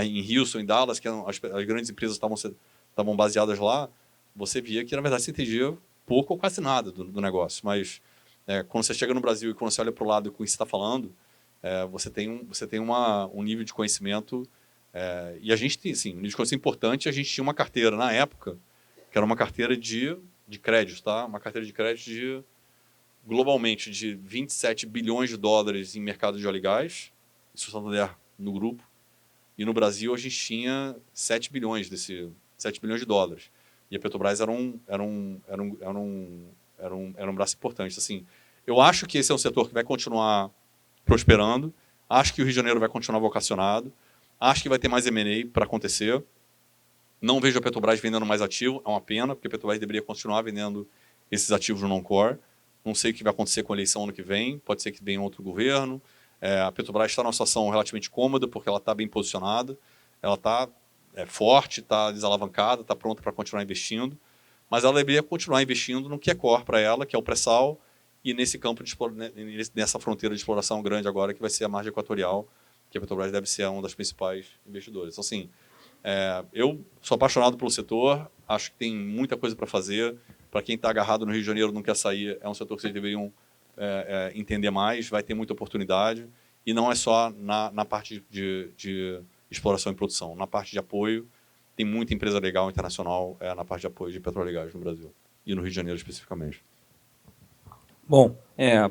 em Houston, em Dallas, que as grandes empresas estavam baseadas lá, você via que, na verdade, você entendia pouco ou quase nada do negócio. Mas quando você chega no Brasil e quando você olha para o lado com o que você está falando, você tem um nível de conhecimento, e a gente tem, sim, um nível de conhecimento importante. A gente tinha uma carteira, na época, que era uma carteira de crédito, tá? Uma carteira de crédito globalmente de 27 bilhões de dólares em mercado de óleo e gás, isso o Santander no grupo, e no Brasil a gente tinha 7 bilhões de dólares. E a Petrobras era um braço importante. Assim, eu acho que esse é um setor que vai continuar prosperando, acho que o Rio de Janeiro vai continuar vocacionado, acho que vai ter mais M&A para acontecer. Não vejo a Petrobras vendendo mais ativo, é uma pena, porque a Petrobras deveria continuar vendendo esses ativos no non-core. Não sei o que vai acontecer com a eleição ano que vem, pode ser que venha outro governo. A Petrobras está numa situação relativamente cômoda, porque ela está bem posicionada, ela está forte, está desalavancada, está pronta para continuar investindo, mas ela deveria continuar investindo no que é core para ela, que é o pré-sal, e nesse campo nessa fronteira de exploração grande agora, que vai ser a margem equatorial, que a Petrobras deve ser uma das principais investidoras. Então, assim, eu sou apaixonado pelo setor, acho que tem muita coisa para fazer. Para quem está agarrado no Rio de Janeiro, não quer sair, é um setor que vocês deveriam entender mais, vai ter muita oportunidade, e não é só na parte de exploração e produção. Na parte de apoio, tem muita empresa legal internacional na parte de apoio de petróleo e gás no Brasil, e no Rio de Janeiro especificamente. Bom,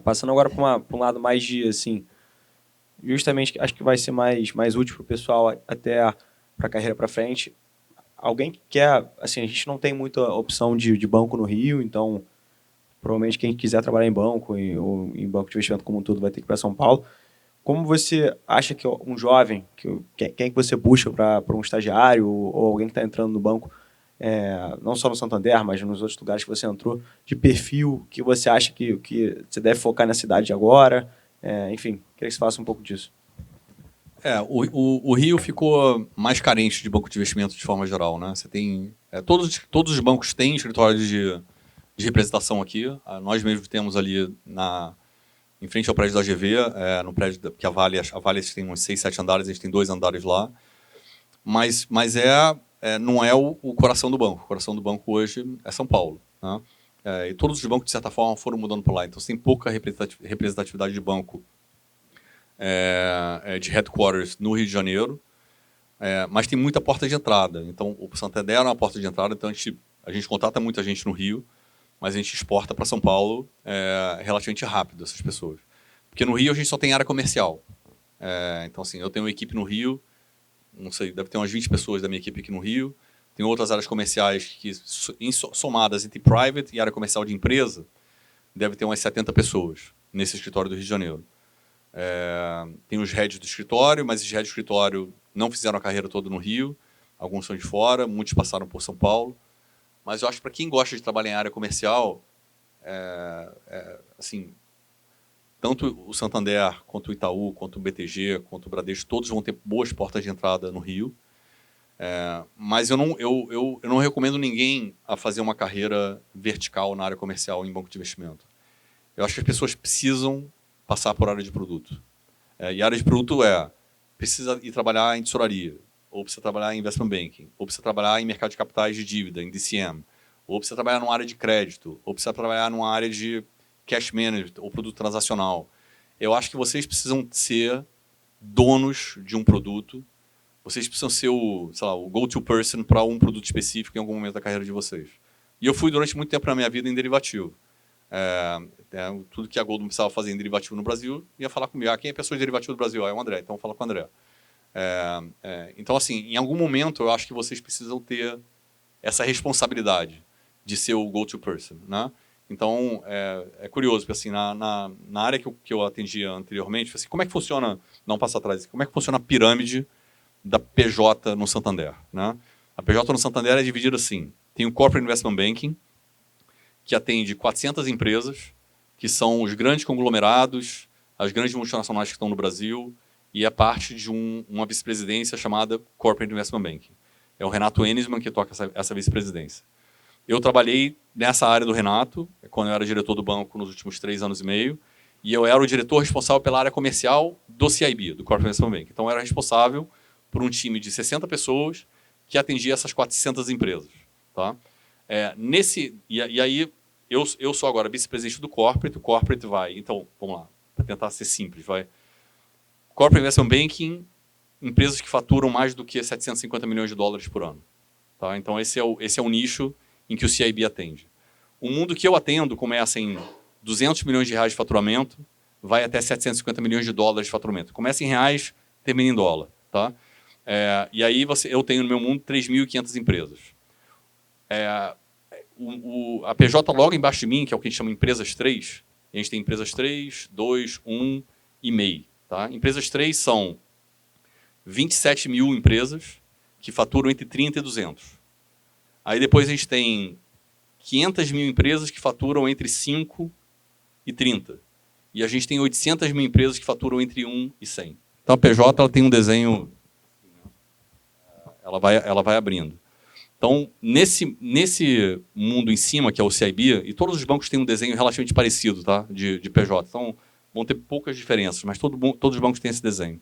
passando agora para um lado mais de, assim, justamente acho que vai ser mais útil para o pessoal até para a carreira para frente. Alguém que quer, assim, a gente não tem muita opção de banco no Rio, então provavelmente quem quiser trabalhar em banco ou em banco de investimento como um todo vai ter que ir para São Paulo. Como você acha que um jovem, quem que você busca para um estagiário ou alguém que está entrando no banco, não só no Santander, mas nos outros lugares que você entrou, de perfil que você acha que você deve focar na cidade agora? Enfim, queria que você falasse um pouco disso. O Rio ficou mais carente de banco de investimento de forma geral, né? Você tem todos os bancos têm escritórios de representação aqui. Nós mesmos temos ali em frente ao prédio da GV, no prédio que a Vale tem uns 6, 7 andares, a gente tem 2 andares lá. Mas não é o coração do banco. O coração do banco hoje é São Paulo, né? E todos os bancos, de certa forma, foram mudando para lá. Então, você tem pouca representatividade de banco de headquarters no Rio de Janeiro, mas tem muita porta de entrada. Então, o Santander é uma porta de entrada, então a gente contrata muita gente no Rio, mas a gente exporta para São Paulo relativamente rápido essas pessoas. Porque no Rio a gente só tem área comercial. Então, assim, eu tenho uma equipe no Rio não sei, deve ter umas 20 pessoas da minha equipe aqui no Rio. Tem outras áreas comerciais que, somadas entre private e área comercial de empresa, deve ter umas 70 pessoas nesse escritório do Rio de Janeiro. Tem os heads do escritório, mas os heads do escritório não fizeram a carreira toda no Rio. Alguns são de fora, muitos passaram por São Paulo. Mas eu acho que para quem gosta de trabalhar em área comercial, assim, tanto o Santander, quanto o Itaú, quanto o BTG, quanto o Bradesco, todos vão ter boas portas de entrada no Rio. Mas eu não recomendo ninguém a fazer uma carreira vertical na área comercial em banco de investimento. Eu acho que as pessoas precisam passar por área de produto. E a área de produto precisa ir trabalhar em tesouraria, ou precisa trabalhar em investment banking, ou precisa trabalhar em mercado de capitais de dívida, em DCM, ou precisa trabalhar numa área de crédito, ou precisa trabalhar numa área de cash management, ou produto transacional. Eu acho que vocês precisam ser donos de um produto. Vocês precisam ser o go-to person para um produto específico em algum momento da carreira de vocês. E eu fui durante muito tempo na minha vida em derivativo. Tudo que a Goldman precisava fazer em derivativo no Brasil, ia falar comigo. Quem é a pessoa de derivativo do Brasil? É o André, então fala com o André. Então, assim, em algum momento, eu acho que vocês precisam ter essa responsabilidade de ser o go-to person, né? Então, é curioso, porque assim, na área que eu atendia anteriormente, assim, como é que funciona, não passa atrás, como é que funciona a pirâmide da PJ no Santander, né? A PJ no Santander é dividida assim. Tem o Corporate Investment Banking, que atende 400 empresas, que são os grandes conglomerados, as grandes multinacionais que estão no Brasil, e é parte de uma vice-presidência chamada Corporate Investment Banking. É o Renato Enisman que toca essa vice-presidência. Eu trabalhei nessa área do Renato, quando eu era diretor do banco nos últimos 3 anos e meio, e eu era o diretor responsável pela área comercial do CIB, do Corporate Investment Banking. Então, eu era responsável por um time de 60 pessoas que atendia essas 400 empresas. Tá? E aí, eu sou agora vice-presidente do Corporate, o Corporate vai... Então, vamos lá, para tentar ser simples. Corporate Investment Banking, empresas que faturam mais do que 750 milhões de dólares por ano. Tá? Então, esse é o nicho em que o CIB atende. O mundo que eu atendo começa em 200 milhões de reais de faturamento, vai até 750 milhões de dólares de faturamento. Começa em reais, termina em dólar. Tá? E aí eu tenho no meu mundo 3.500 empresas. A PJ logo embaixo de mim, que é o que a gente chama de empresas 3, a gente tem empresas 3, 2, 1 e MEI. Tá? Empresas 3 são 27 mil empresas que faturam entre 30 e 200. Aí depois a gente tem 500 mil empresas que faturam entre 5 e 30. E a gente tem 800 mil empresas que faturam entre 1 e 100. Então a PJ ela tem um desenho, ela vai abrindo. Então, nesse mundo em cima, que é o CIB, e todos os bancos têm um desenho relativamente parecido, tá? de PJ. Então, vão ter poucas diferenças, mas todos os bancos têm esse desenho.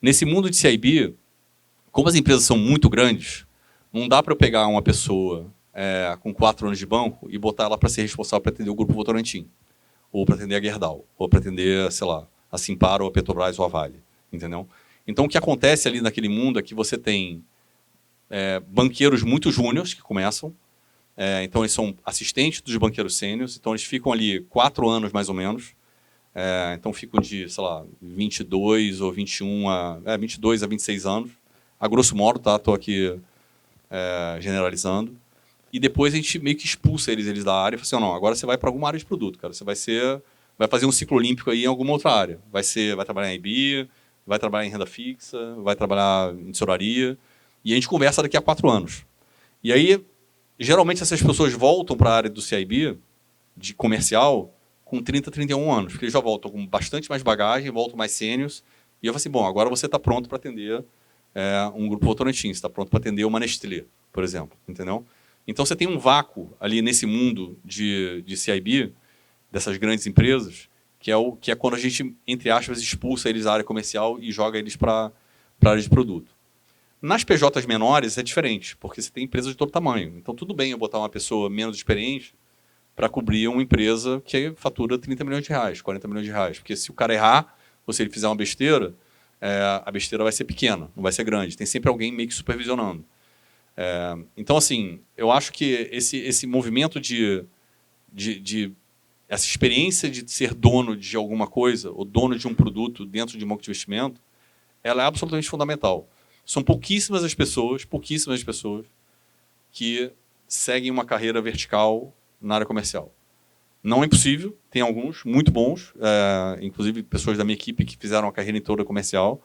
Nesse mundo de CIB, como as empresas são muito grandes, não dá para eu pegar uma pessoa com 4 anos de banco e botar ela para ser responsável para atender o Grupo Votorantim, ou para atender a Gerdau, ou para atender, sei lá, a Simpar, ou a Petrobras, ou a Vale. Entendeu? Então, o que acontece ali naquele mundo é que você tem banqueiros muito júniores que começam, então eles são assistentes dos banqueiros sêniores, então eles ficam ali 4 anos mais ou menos, então ficam de, sei lá, 22 ou 21 22 a 26 anos, a grosso modo, tá? Estou aqui generalizando, e depois a gente meio que expulsa eles da área e fala assim, não, agora você vai para alguma área de produto, cara, você vai fazer um ciclo olímpico aí em alguma outra área, vai trabalhar em IB, vai trabalhar em renda fixa, vai trabalhar em tesouraria, e a gente conversa daqui a 4 anos. E aí, geralmente, essas pessoas voltam para a área do CIB, de comercial, com 30, 31 anos, porque eles já voltam com bastante mais bagagem, voltam mais sênios, e eu falo assim, bom, agora você está pronto para atender um Grupo Votorantim, você está pronto para atender uma Nestlé, por exemplo, entendeu? Então, você tem um vácuo ali nesse mundo de CIB, dessas grandes empresas, que é quando a gente, entre aspas, expulsa eles da área comercial e joga eles para a área de produto. Nas PJs menores é diferente, porque você tem empresas de todo tamanho. Então, tudo bem eu botar uma pessoa menos experiente para cobrir uma empresa que fatura 30 milhões de reais, 40 milhões de reais. Porque se o cara errar, ou se ele fizer uma besteira, a besteira vai ser pequena, não vai ser grande. Tem sempre alguém meio que supervisionando. Então, assim, eu acho que esse movimento essa experiência de ser dono de alguma coisa, ou dono de um produto dentro de um banco de investimento, ela é absolutamente fundamental. São pouquíssimas as pessoas que seguem uma carreira vertical na área comercial. Não é impossível, tem alguns muito bons, inclusive pessoas da minha equipe que fizeram a carreira toda comercial,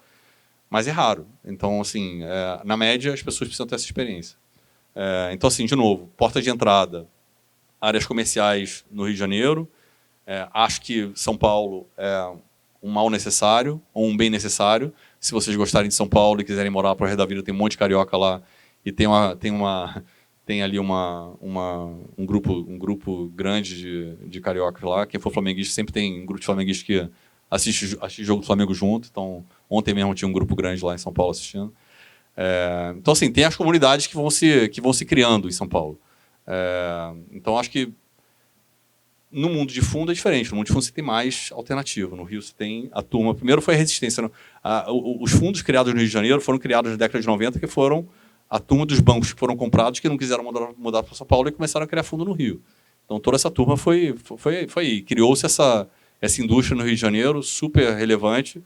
mas é raro. Então, assim, na média, as pessoas precisam ter essa experiência. Então, assim, de novo, porta de entrada, áreas comerciais no Rio de Janeiro. Acho que São Paulo é um mal necessário ou um bem necessário. Se vocês gostarem de São Paulo e quiserem morar para o resto da vida, tem um monte de carioca lá e tem ali um grupo grande de cariocas lá. Quem for flamenguista sempre tem um grupo de flamenguistas que assiste jogo do Flamengo junto. Então, ontem mesmo tinha um grupo grande lá em São Paulo assistindo. Então, assim, tem as comunidades que vão se criando em São Paulo. Então, acho que no mundo de fundo é diferente. No mundo de fundo você tem mais alternativa. No Rio você tem a turma... Primeiro foi a resistência. Os fundos criados no Rio de Janeiro foram criados na década de 90, que foram a turma dos bancos que foram comprados, que não quiseram mudar para São Paulo e começaram a criar fundo no Rio. Então, toda essa turma foi aí. Criou-se essa indústria no Rio de Janeiro, super relevante,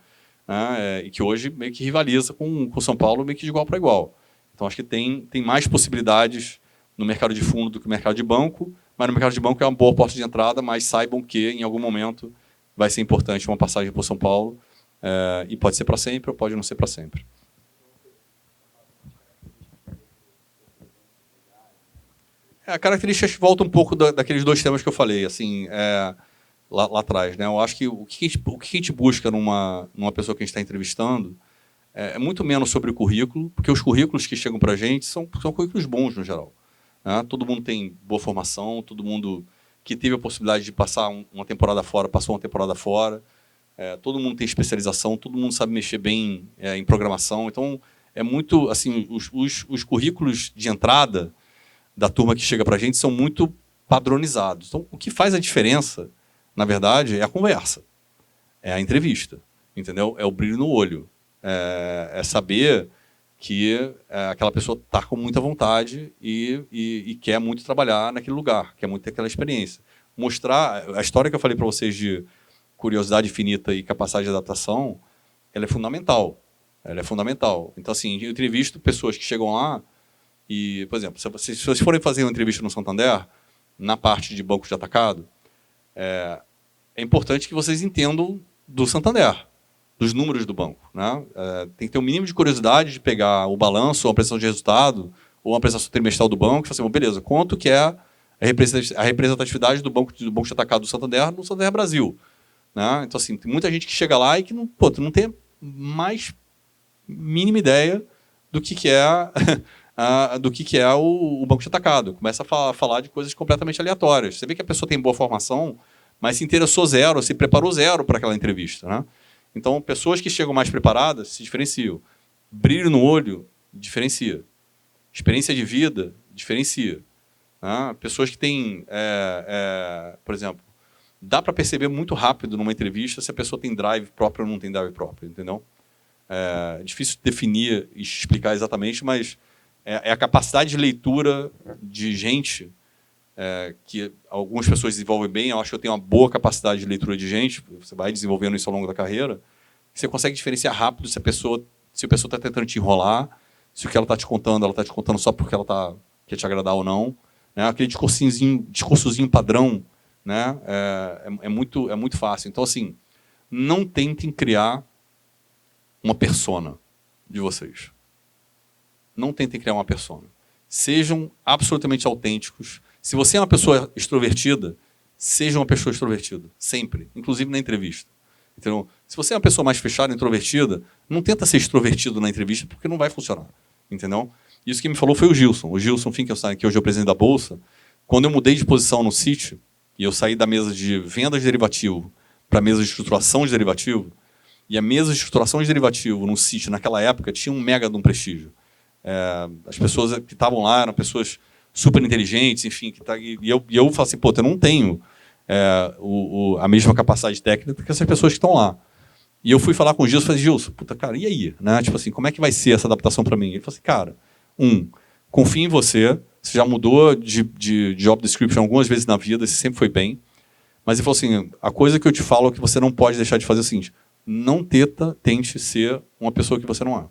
né, e que hoje meio que rivaliza com São Paulo, meio que de igual para igual. Então, acho que tem mais possibilidades no mercado de fundo do que no mercado de banco, mas no mercado de banco é uma boa porta de entrada, mas saibam que, em algum momento, vai ser importante uma passagem por São Paulo, e pode ser para sempre ou pode não ser para sempre. A característica volta um pouco daqueles dois temas que eu falei, assim, lá atrás, né? Eu acho que o que a gente busca numa pessoa que a gente está entrevistando é muito menos sobre o currículo, porque os currículos que chegam para a gente são currículos bons, no geral. Né? Todo mundo tem boa formação, todo mundo que teve a possibilidade de passar uma temporada fora, passou uma temporada fora, todo mundo tem especialização, todo mundo sabe mexer bem em programação. Então, é muito, assim, os currículos de entrada da turma que chega para a gente são muito padronizados. Então, o que faz a diferença, na verdade, é a conversa, é a entrevista, entendeu? É o brilho no olho, é saber que aquela pessoa está com muita vontade e quer muito trabalhar naquele lugar, quer muito ter aquela experiência. Mostrar a história que eu falei para vocês de curiosidade infinita e capacidade de adaptação, ela é fundamental. Ela é fundamental. Então, assim, eu entrevisto pessoas que chegam lá e, por exemplo, se vocês forem fazer uma entrevista no Santander, na parte de bancos de atacado, é importante que vocês entendam do Santander, dos números do banco. Né? Tem que ter um mínimo de curiosidade de pegar o balanço, ou uma apresentação de resultado, ou uma apresentação trimestral do banco, e falar assim, beleza, quanto que é a representatividade do banco de atacado do Santander no Santander Brasil? Né? Então, assim, tem muita gente que chega lá e que não tem mais mínima ideia do que é o banco de atacado. Começa a falar de coisas completamente aleatórias. Você vê que a pessoa tem boa formação, mas se interessou zero, se preparou zero para aquela entrevista. Né? Então, pessoas que chegam mais preparadas se diferenciam. Brilho no olho diferencia. Experiência de vida diferencia. Né? Pessoas que têm, por exemplo, dá para perceber muito rápido numa entrevista se a pessoa tem drive próprio ou não tem drive próprio, entendeu? É difícil definir e explicar exatamente, mas é a capacidade de leitura de gente que algumas pessoas desenvolvem bem. Eu acho que eu tenho uma boa capacidade de leitura de gente, você vai desenvolvendo isso ao longo da carreira, você consegue diferenciar rápido se a pessoa está tentando te enrolar, se o que ela está te contando, ela está te contando só porque ela quer te agradar ou não. Né? Aquele discursozinho padrão, né? É muito fácil. Então, assim, não tentem criar uma persona de vocês. Não tentem criar uma persona. Sejam absolutamente autênticos. Se você é uma pessoa extrovertida, seja uma pessoa extrovertida. Sempre. Inclusive na entrevista. Então, se você é uma pessoa mais fechada, introvertida, não tenta ser extrovertido na entrevista, porque não vai funcionar. Entendeu? Isso que me falou foi o Gilson. O Gilson Finkelstein, que hoje é o presidente da Bolsa. Quando eu mudei de posição no Citi, e eu saí da mesa de vendas de derivativo para a mesa de estruturação de derivativo, e a mesa de estruturação de derivativo no Citi, naquela época, tinha um mega de um prestígio. As pessoas que estavam lá eram pessoas super inteligentes, enfim. E eu falo assim, eu não tenho a mesma capacidade técnica que essas pessoas que estão lá. E eu fui falar com o Gilson e falei, Gilson, cara, e aí? Né? Tipo assim, como é que vai ser essa adaptação para mim? Ele falou assim, cara, confio em você já mudou de job description algumas vezes na vida, você sempre foi bem. Mas ele falou assim, a coisa que eu te falo que você não pode deixar de fazer é o seguinte, não tente ser uma pessoa que você não é.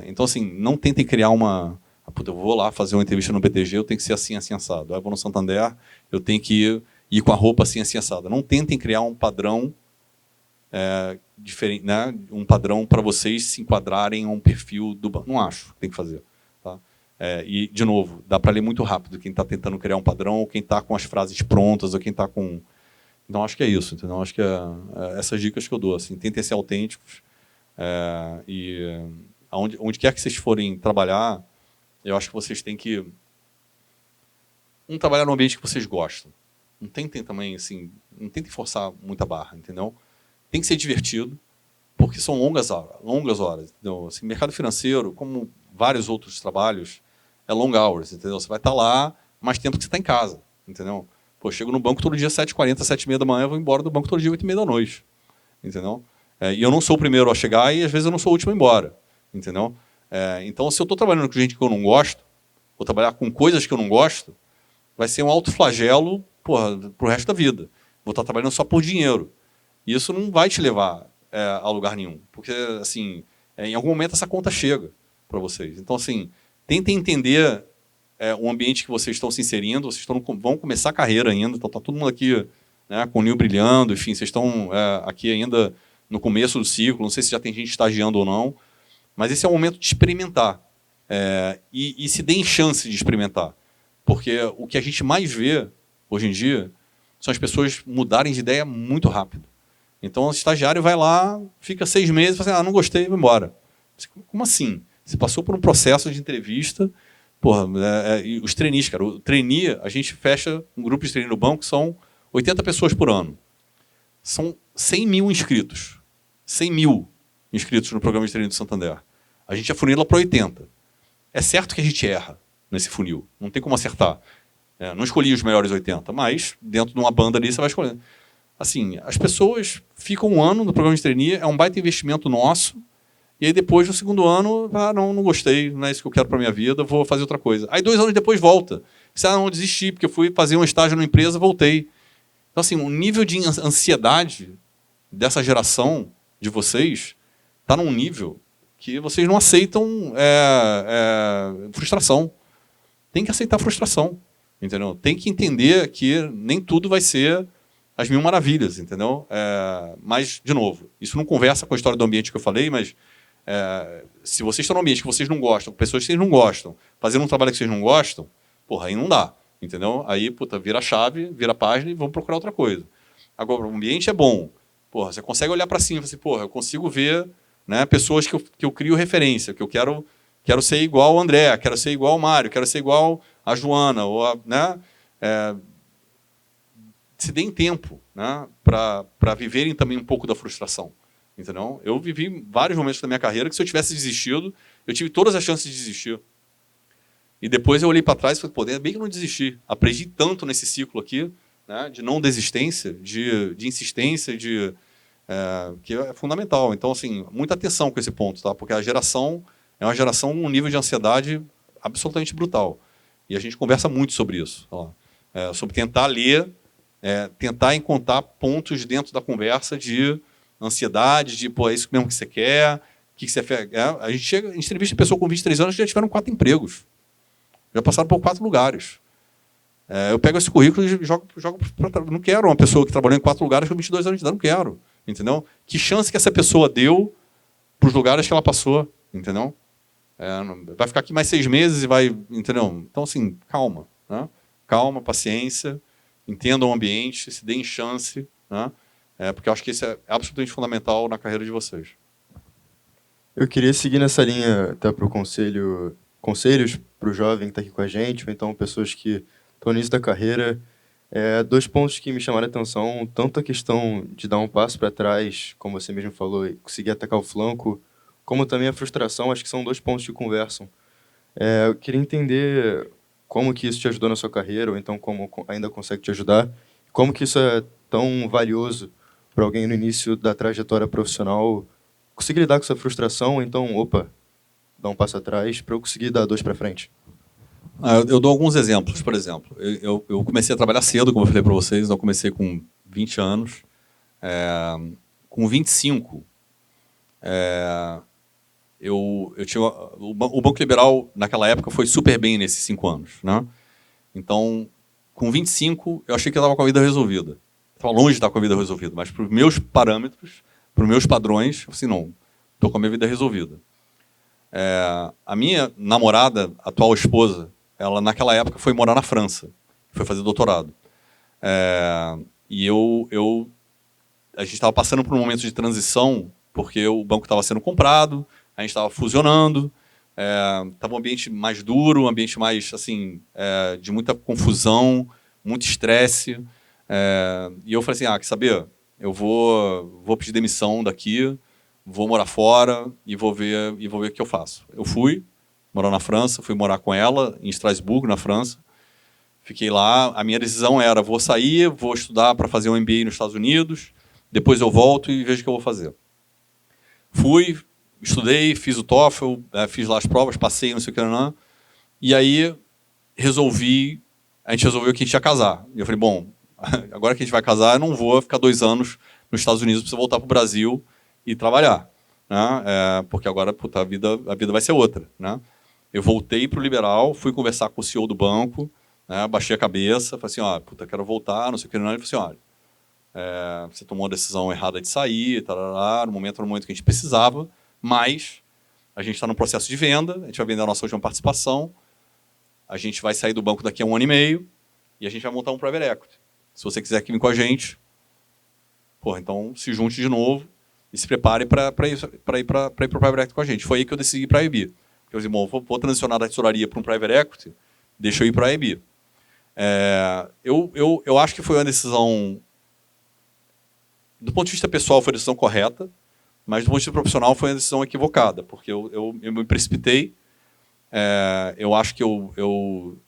Então, assim, não tentem criar uma... Puta, eu vou lá fazer uma entrevista no BTG, eu tenho que ser assim, assim, assado. Aí eu vou no Santander, eu tenho que ir com a roupa assim, assim, assada. Não tentem criar um padrão diferente, né? Um padrão para vocês se enquadrarem a um perfil do banco. Não acho que tem que fazer. Tá? E, de novo, dá para ler muito rápido quem está tentando criar um padrão, ou quem está com as frases prontas, ou quem está com... Então, acho que é isso. Entendeu? Acho que essas dicas que eu dou. Assim, tentem ser autênticos. Onde quer que vocês forem trabalhar, eu acho que vocês têm que trabalhar no ambiente que vocês gostam. Não tentem também, assim, não tentem forçar muita barra, entendeu? Tem que ser divertido, porque são longas horas. Entendeu? Assim, mercado financeiro, como vários outros trabalhos, é long hours, entendeu? Você vai estar lá mais tempo que você está em casa, entendeu? Pô, eu chego no banco todo dia 7h40, 7h30 da manhã, eu vou embora do banco todo dia 8h30 da noite, entendeu? E eu não sou o primeiro a chegar e, às vezes, eu não sou o último a ir embora, entendeu? Então, se eu estou trabalhando com gente que eu não gosto, vou trabalhar com coisas que eu não gosto, vai ser um autoflagelo para o resto da vida. Vou estar trabalhando só por dinheiro. E isso não vai te levar a lugar nenhum. Porque, assim, em algum momento essa conta chega para vocês. Então, assim, tentem entender o ambiente que vocês estão se inserindo. Vocês vão começar a carreira ainda. Então, está todo mundo aqui, né, com o NIL brilhando. Enfim, vocês estão aqui ainda no começo do ciclo. Não sei se já tem gente estagiando ou não. Mas esse é o momento de experimentar. E se deem chance de experimentar. Porque o que a gente mais vê, hoje em dia, são as pessoas mudarem de ideia muito rápido. Então, o estagiário vai lá, fica 6 meses e fala assim, não gostei, vou embora. Como assim? Você passou por um processo de entrevista, e os trainees, cara, o trainee, a gente fecha um grupo de trainee no banco, são 80 pessoas por ano. São 100 mil inscritos. 100 mil inscritos no programa de trainee do Santander. A gente afunila para 80. É certo que a gente erra nesse funil. Não tem como acertar. Não escolhi os melhores 80, mas dentro de uma banda ali você vai escolhendo. Assim, as pessoas ficam um ano no programa de trainee, é um baita investimento nosso, e aí depois, no segundo ano, não gostei, não é isso que eu quero para a minha vida, vou fazer outra coisa. Aí 2 anos depois volta. Você, não, desisti, porque eu fui fazer um estágio numa empresa, voltei. Então, assim, o nível de ansiedade dessa geração de vocês está num nível que vocês não aceitam frustração. Tem que aceitar frustração, entendeu? Tem que entender que nem tudo vai ser as 1000 maravilhas, entendeu? Mas, de novo, isso não conversa com a história do ambiente que eu falei, mas se vocês estão num ambiente que vocês não gostam, com pessoas que vocês não gostam, fazendo um trabalho que vocês não gostam, aí não dá, entendeu? Aí, vira a chave, vira a página e vamos procurar outra coisa. Agora, o ambiente é bom. Você consegue olhar para cima e falar assim, eu consigo ver, né, pessoas que eu crio referência, que eu quero ser igual ao André, quero ser igual ao Mário, quero ser igual a Joana, ou né? Se deem tempo, né, para viverem também um pouco da frustração. Entendeu? Eu vivi vários momentos da minha carreira que, se eu tivesse desistido, eu tive todas as chances de desistir. E depois eu olhei para trás e falei, ainda bem que eu não desisti. Aprendi tanto nesse ciclo aqui, né, de não desistência, de insistência, que é fundamental. Então, assim, muita atenção com esse ponto, tá? Porque a geração é uma geração com um nível de ansiedade absolutamente brutal. E a gente conversa muito sobre isso. Sobre tentar ler, tentar encontrar pontos dentro da conversa de ansiedade, de, é isso mesmo que você quer, o que você fez. A gente entrevista pessoa com 23 anos que já tiveram 4 empregos. Já passaram por 4 lugares. Eu pego esse currículo e jogo para... Não quero uma pessoa que trabalhou em 4 lugares com 22 anos de idade, não quero. Entendeu? Que chance que essa pessoa deu para os lugares que ela passou, entendeu? Vai ficar aqui mais 6 meses e vai... Entendeu? Então, assim, calma. Né? Calma, paciência, entendam o ambiente, se deem chance, né? Porque eu acho que isso é absolutamente fundamental na carreira de vocês. Eu queria seguir nessa linha até para o conselhos para o jovem que está aqui com a gente, ou então pessoas que estão no início da carreira. 2 pontos que me chamaram a atenção, tanto a questão de dar um passo para trás, como você mesmo falou, e conseguir atacar o flanco, como também a frustração. Acho que são 2 pontos que conversam. Eu queria entender como que isso te ajudou na sua carreira, ou então como ainda consegue te ajudar, como que isso é tão valioso para alguém no início da trajetória profissional conseguir lidar com essa frustração, ou então, dar um passo atrás para eu conseguir dar 2 para frente. Eu dou alguns exemplos. Por exemplo, eu comecei a trabalhar cedo, como eu falei para vocês. Eu comecei com 20 anos. Com 25, eu tinha o Banco Liberal naquela época foi super bem nesses 5 anos, né? Então, com 25, eu achei que eu estava com a vida resolvida. Estava longe de estar com a vida resolvida, mas para os meus parâmetros, para os meus padrões, eu falei assim, não, estou com a minha vida resolvida. A minha namorada, atual esposa, ela naquela época foi morar na França, foi fazer doutorado. E a gente estava passando por um momento de transição, porque o banco estava sendo comprado, a gente estava fusionando, estava um ambiente mais duro, um ambiente mais assim, de muita confusão, muito estresse. E eu falei assim, quer saber? Eu vou pedir demissão daqui, vou morar fora e vou ver o que eu faço. Eu fui morar na França, fui morar com ela em Estrasburgo, na França. Fiquei lá. A minha decisão era, vou sair, vou estudar para fazer um MBA nos Estados Unidos, depois eu volto e vejo o que eu vou fazer. Fui, estudei, fiz o TOEFL, fiz lá as provas, passei, não sei o que, não. E aí a gente resolveu que a gente ia casar. E eu falei, bom, agora que a gente vai casar, eu não vou ficar 2 anos nos Estados Unidos, preciso voltar para o Brasil e trabalhar, né? Porque agora, puta, a vida vai ser outra, né? Eu voltei para o Liberal, fui conversar com o CEO do banco, né? Baixei a cabeça, falei assim, puta, quero voltar, não sei o que, não. Ele falou assim, olha, você tomou a decisão errada de sair, tarará, no momento que a gente precisava, mas a gente está no processo de venda, a gente vai vender a nossa última participação, a gente vai sair do banco daqui a 1 ano e meio e a gente vai montar um private equity. Se você quiser vir com a gente, então se junte de novo e se prepare para ir para o private equity com a gente. Foi aí que eu decidi ir para a IB. Eu disse, bom, vou transicionar da tesouraria para um private equity, deixa eu ir para a IB. Eu acho que foi uma decisão, do ponto de vista pessoal, foi a decisão correta, mas do ponto de vista profissional foi uma decisão equivocada, porque eu me precipitei. Eu acho que eu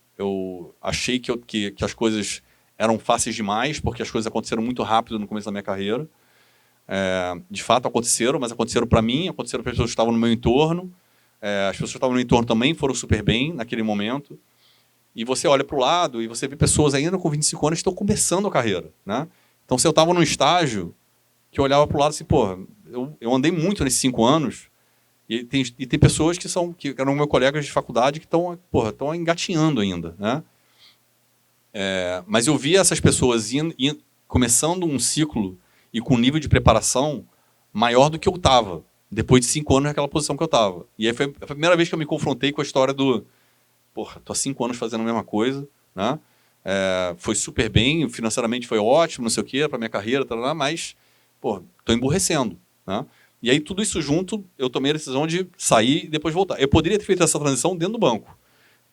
achei que as coisas eram fáceis demais, porque as coisas aconteceram muito rápido no começo da minha carreira. De fato aconteceram, mas aconteceram para mim, aconteceram para as pessoas que estavam no meu entorno. As pessoas que estavam no entorno também foram super bem naquele momento. E você olha para o lado e você vê pessoas ainda com 25 anos que estão começando a carreira, né? Então, se eu estava num estágio que eu olhava para o lado assim, eu andei muito nesses 5 anos e tem pessoas que eram meus colegas de faculdade que estão engatinhando ainda, né? Mas eu via essas pessoas começando um ciclo e com um nível de preparação maior do que eu estava, depois de 5 anos naquela posição que eu estava. E aí foi a primeira vez que eu me confrontei com a história do estou há 5 anos fazendo a mesma coisa, né? Foi super bem, financeiramente foi ótimo, não sei o quê, para minha carreira, mas estou emburrecendo, né? E aí tudo isso junto, eu tomei a decisão de sair e depois voltar. Eu poderia ter feito essa transição dentro do banco.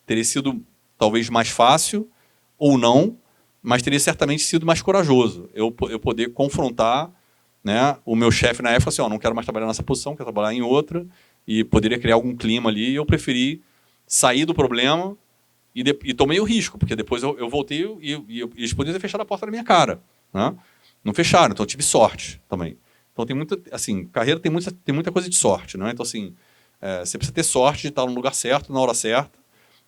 Teria sido talvez mais fácil ou não, mas teria certamente sido mais corajoso. Eu poder confrontar, né, o meu chefe na época, assim, não quero mais trabalhar nessa posição, quero trabalhar em outra, e poderia criar algum clima ali, e eu preferi sair do problema e tomei o risco, porque depois eu voltei e eles poderiam ter fechado a porta na minha cara, né? Não fecharam, então eu tive sorte também. Então tem muita, assim, carreira tem muita coisa de sorte, né? Então assim, você precisa ter sorte de estar no lugar certo, na hora certa,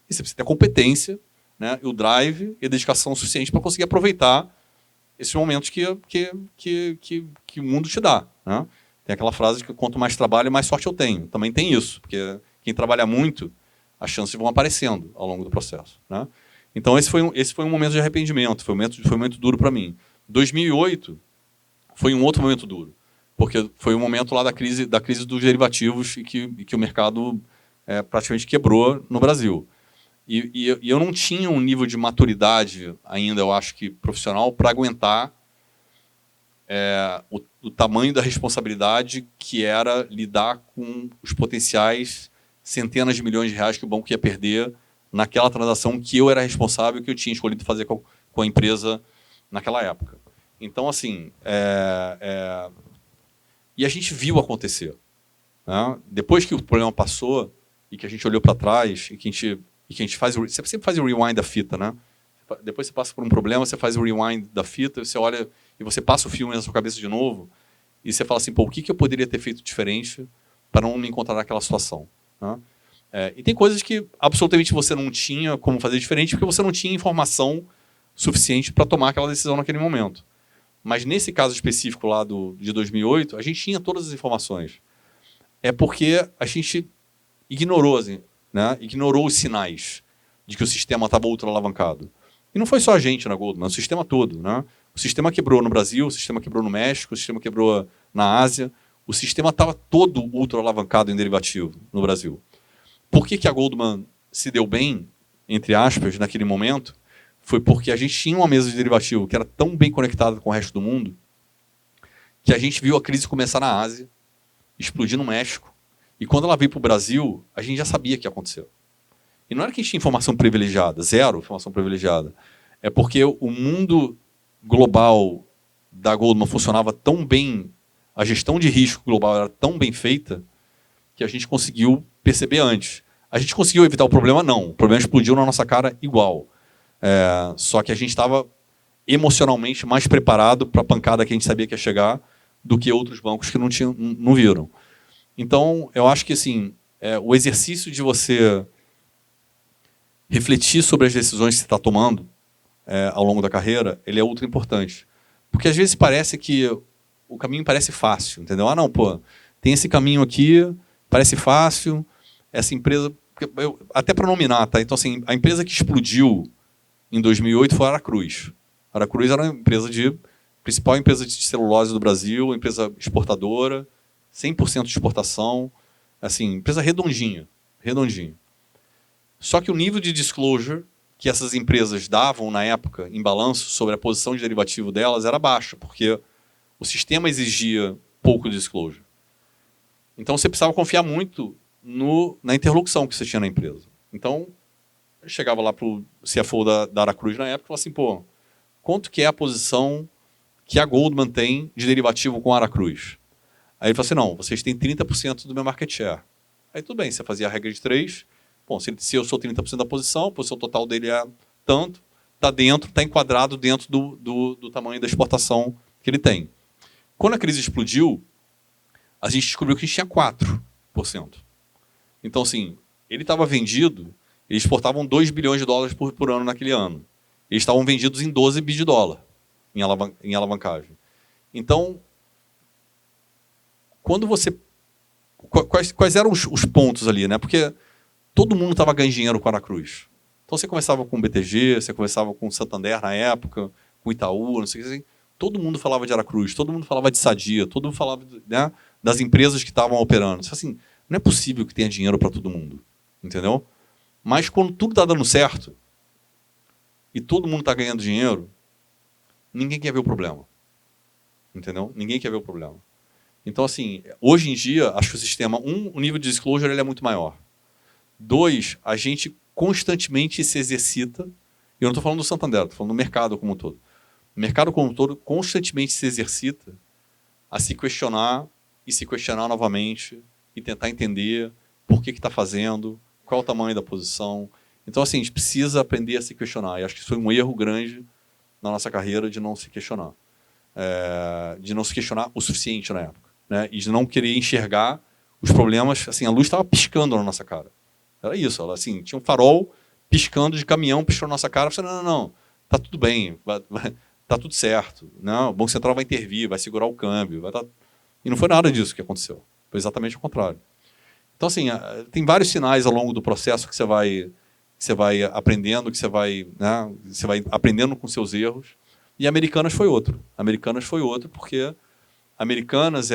e você precisa ter competência, né? E o drive e a dedicação suficiente para conseguir aproveitar esses momentos que o mundo te dá, né? Tem aquela frase que quanto mais trabalho, mais sorte eu tenho. Também tem isso, porque quem trabalha muito, as chances vão aparecendo ao longo do processo, né? Então esse foi um momento de arrependimento, foi um momento duro para mim. 2008 foi um outro momento duro, porque foi um momento lá da crise dos derivativos e que o mercado praticamente quebrou no Brasil. E eu não tinha um nível de maturidade ainda, eu acho que profissional, para aguentar o tamanho da responsabilidade que era lidar com os potenciais centenas de milhões de reais que o banco ia perder naquela transação que eu era responsável, que eu tinha escolhido fazer com a empresa naquela época. Então, assim, e a gente viu acontecer, né? Depois que o problema passou e que a gente olhou para trás e que a gente faz, você sempre faz o rewind da fita, né? Depois você passa por um problema, você faz o rewind da fita, você olha e você passa o filme na sua cabeça de novo e você fala assim, o que eu poderia ter feito diferente para não me encontrar naquela situação, né? E tem coisas que absolutamente você não tinha como fazer diferente porque você não tinha informação suficiente para tomar aquela decisão naquele momento. Mas nesse caso específico lá de 2008, a gente tinha todas as informações. é porque a gente ignorou, assim, né? Ignorou os sinais de que o sistema estava ultra alavancado. E não foi só a gente na Goldman, o sistema todo. Né? O sistema quebrou no Brasil, o sistema quebrou no México, o sistema quebrou na Ásia. O sistema estava todo ultra alavancado em derivativo no Brasil. Por que a Goldman se deu bem, entre aspas, naquele momento? Foi porque a gente tinha uma mesa de derivativo que era tão bem conectada com o resto do mundo que a gente viu a crise começar na Ásia, explodir no México, e quando ela veio para o Brasil, a gente já sabia o que ia acontecer. E não era que a gente tinha informação privilegiada, zero informação privilegiada. É porque o mundo global da Goldman funcionava tão bem, a gestão de risco global era tão bem feita, que a gente conseguiu perceber antes. A gente conseguiu evitar o problema? Não. O problema explodiu na nossa cara igual. Só que a gente estava emocionalmente mais preparado para a pancada que a gente sabia que ia chegar do que outros bancos que não viram. Então, eu acho que assim, o exercício de você refletir sobre as decisões que você está tomando ao longo da carreira, ele é ultra importante. Porque às vezes parece que o caminho parece fácil, entendeu? Ah, não, pô, tem esse caminho aqui, parece fácil, essa empresa... até para nominar, tá? Então, assim, a empresa que explodiu em 2008 foi a Aracruz. A Aracruz era uma principal empresa de celulose do Brasil, empresa exportadora, 100% de exportação, assim, empresa redondinha. Só que o nível de disclosure que essas empresas davam na época, em balanço, sobre a posição de derivativo delas, era baixa, porque o sistema exigia pouco disclosure. Então, você precisava confiar muito na interlocução que você tinha na empresa. Então, eu chegava lá para o CFO da Aracruz na época e falava assim, pô, quanto que é a posição que a Goldman tem de derivativo com a Aracruz? Aí ele falou assim, não, vocês têm 30% do meu market share. Aí tudo bem, você fazia a regra de 3. Bom, se eu sou 30% da posição, a posição total dele é tanto, está enquadrado dentro do tamanho da exportação que ele tem. Quando a crise explodiu, a gente descobriu que a gente tinha 4%. Então, assim, ele estava vendido, eles exportavam 2 bilhões de dólares por ano naquele ano. Eles estavam vendidos em 12 bi de dólar em alavancagem. Então, quando você... Quais eram os pontos ali, né? Porque todo mundo estava ganhando dinheiro com a Aracruz. Então, você começava com o BTG, você começava com o Santander na época, com o Itaú, não sei o que assim. Todo mundo falava de Aracruz, todo mundo falava de Sadia, todo mundo falava, né, das empresas que estavam operando. Assim, não é possível que tenha dinheiro para todo mundo, entendeu? Mas quando tudo está dando certo e todo mundo está ganhando dinheiro, ninguém quer ver o problema, entendeu? Ninguém quer ver o problema. Então, assim, hoje em dia, acho que o sistema, o nível de disclosure ele é muito maior. 2, a gente constantemente se exercita, e eu não estou falando do Santander, estou falando do mercado como um todo. O mercado como um todo constantemente se exercita a se questionar e se questionar novamente e tentar entender por que está fazendo, qual é o tamanho da posição. Então, assim, a gente precisa aprender a se questionar. E acho que isso foi um erro grande na nossa carreira de não se questionar. De não se questionar o suficiente na época. Né? E de não querer enxergar os problemas. Assim, a luz estava piscando na nossa cara. Era isso. Ela, assim, tinha um farol piscando de caminhão, piscando na nossa cara. Eu falei, não, está tudo bem, está tudo certo. Não, o Banco Central vai intervir, vai segurar o câmbio. E não foi nada disso que aconteceu. Foi exatamente o contrário. Então, assim, tem vários sinais ao longo do processo que você vai aprendendo, que você vai aprendendo com seus erros. E Americanas foi outro. Americanas foi outro porque Americanas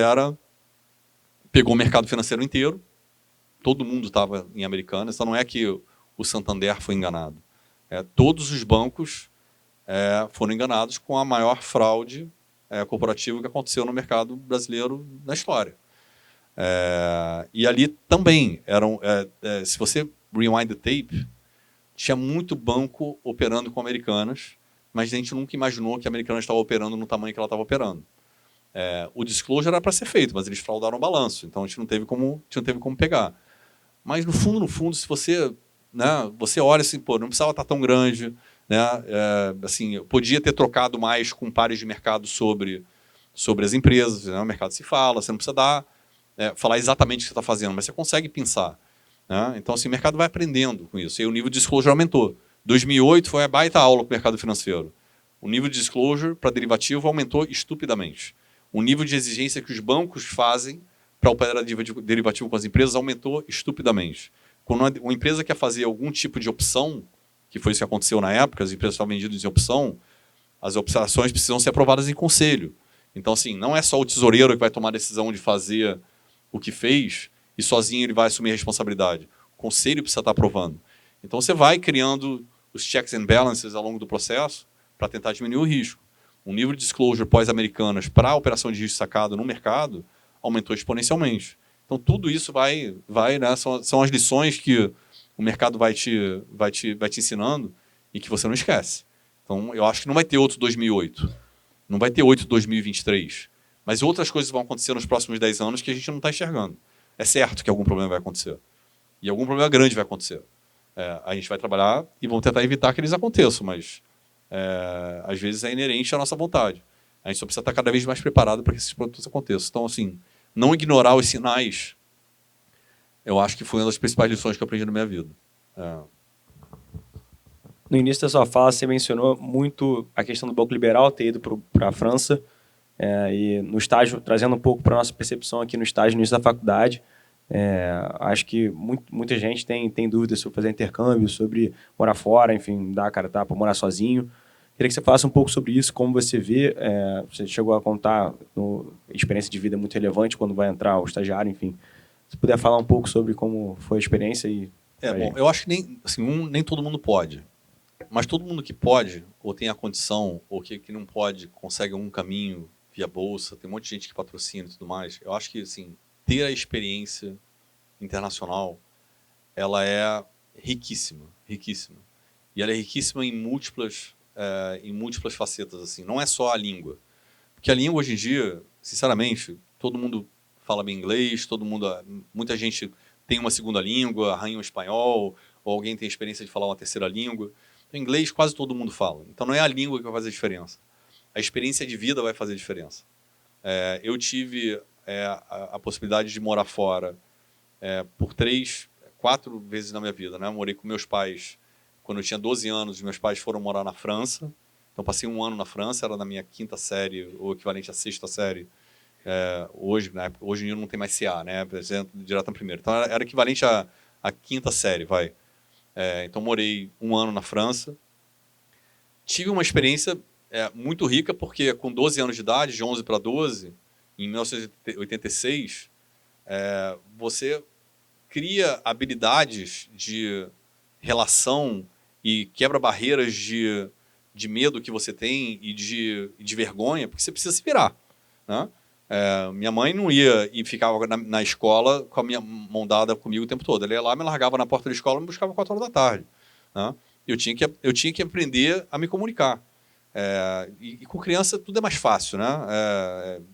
pegou o mercado financeiro inteiro, todo mundo estava em Americanas, então não é que o Santander foi enganado. Todos os bancos foram enganados com a maior fraude corporativa que aconteceu no mercado brasileiro na história. E ali também, se você rewind the tape, tinha muito banco operando com Americanas, mas a gente nunca imaginou que a Americanas estava operando no tamanho que ela estava operando. O disclosure era para ser feito, mas eles fraudaram o balanço, então a gente não teve como pegar. Mas, no fundo, se você, né, você olha assim, pô, não precisava estar tão grande, né, assim, eu podia ter trocado mais com pares de mercado sobre as empresas, né, o mercado se fala, você não precisa falar exatamente o que você está fazendo, mas você consegue pensar. Né? Então, assim, o mercado vai aprendendo com isso, e o nível de disclosure aumentou. 2008 foi a baita aula para o mercado financeiro. O nível de disclosure para derivativo aumentou estupidamente. O nível de exigência que os bancos fazem para operar derivativo com as empresas aumentou estupidamente. Quando uma empresa quer fazer algum tipo de opção, que foi isso que aconteceu na época, as empresas estavam vendidas em opção, as operações precisam ser aprovadas em conselho. Então, assim, não é só o tesoureiro que vai tomar a decisão de fazer o que fez e sozinho ele vai assumir a responsabilidade. O conselho precisa estar aprovando. Então, você vai criando os checks and balances ao longo do processo para tentar diminuir o risco. O nível de disclosure pós-americanas para a operação de risco sacado no mercado aumentou exponencialmente. Então, tudo isso vai né, são as lições que o mercado vai te ensinando e que você não esquece. Então, eu acho que não vai ter outro 2008. Não vai ter 2023. Mas outras coisas vão acontecer nos próximos 10 anos que a gente não está enxergando. É certo que algum problema vai acontecer. E algum problema grande vai acontecer. A gente vai trabalhar e vamos tentar evitar que eles aconteçam, mas às vezes é inerente à nossa vontade. A gente só precisa estar cada vez mais preparado para que esses produtos aconteçam. Então, assim, não ignorar os sinais, eu acho que foi uma das principais lições que eu aprendi na minha vida. No início da sua fala, você mencionou muito a questão do Banco Liberal ter ido para a França, e no estágio, trazendo um pouco para a nossa percepção aqui no estágio, no início da faculdade, acho que muita gente tem dúvidas sobre fazer intercâmbio, sobre morar fora, enfim, dar a cara a tapa, morar sozinho. Queria que você falasse um pouco sobre isso, como você vê. Você chegou a contar experiência de vida muito relevante quando vai entrar o estagiário, enfim. Se puder falar um pouco sobre como foi a experiência. Bom, eu acho que nem todo mundo pode. Mas todo mundo que pode, ou tem a condição, ou que não pode, consegue um caminho via bolsa, tem um monte de gente que patrocina e tudo mais. Eu acho que assim, ter a experiência internacional, ela é riquíssima, riquíssima. E ela é riquíssima em múltiplas facetas. Assim. Não é só a língua. Porque a língua, hoje em dia, sinceramente, todo mundo fala bem inglês, muita gente tem uma segunda língua, arranha um espanhol, ou alguém tem experiência de falar uma terceira língua. Então, inglês quase todo mundo fala. Então, não é a língua que vai fazer a diferença. A experiência de vida vai fazer a diferença. Eu tive a possibilidade de morar fora por 4 vezes na minha vida. Né? Eu morei com meus pais quando eu tinha 12 anos. Meus pais foram morar na França. Então, passei 1 ano na França, era na minha 5ª série, ou equivalente à 6ª série. Hoje em dia não tem mais CA, né? Direto na primeira. Então, era equivalente à 5ª série, vai. Então, morei 1 ano na França. Tive uma experiência muito rica, porque com 12 anos de idade, de 11 para 12, em 1986, você cria habilidades de relação e quebra barreiras de medo que você tem e de vergonha, porque você precisa se virar. Né? Minha mãe não ia e ficava na escola com a minha mão dada comigo o tempo todo. Ela ia lá, me largava na porta da escola e me buscava 4 horas da tarde. Né? Eu tinha que aprender a me comunicar. E com criança tudo é mais fácil. Né?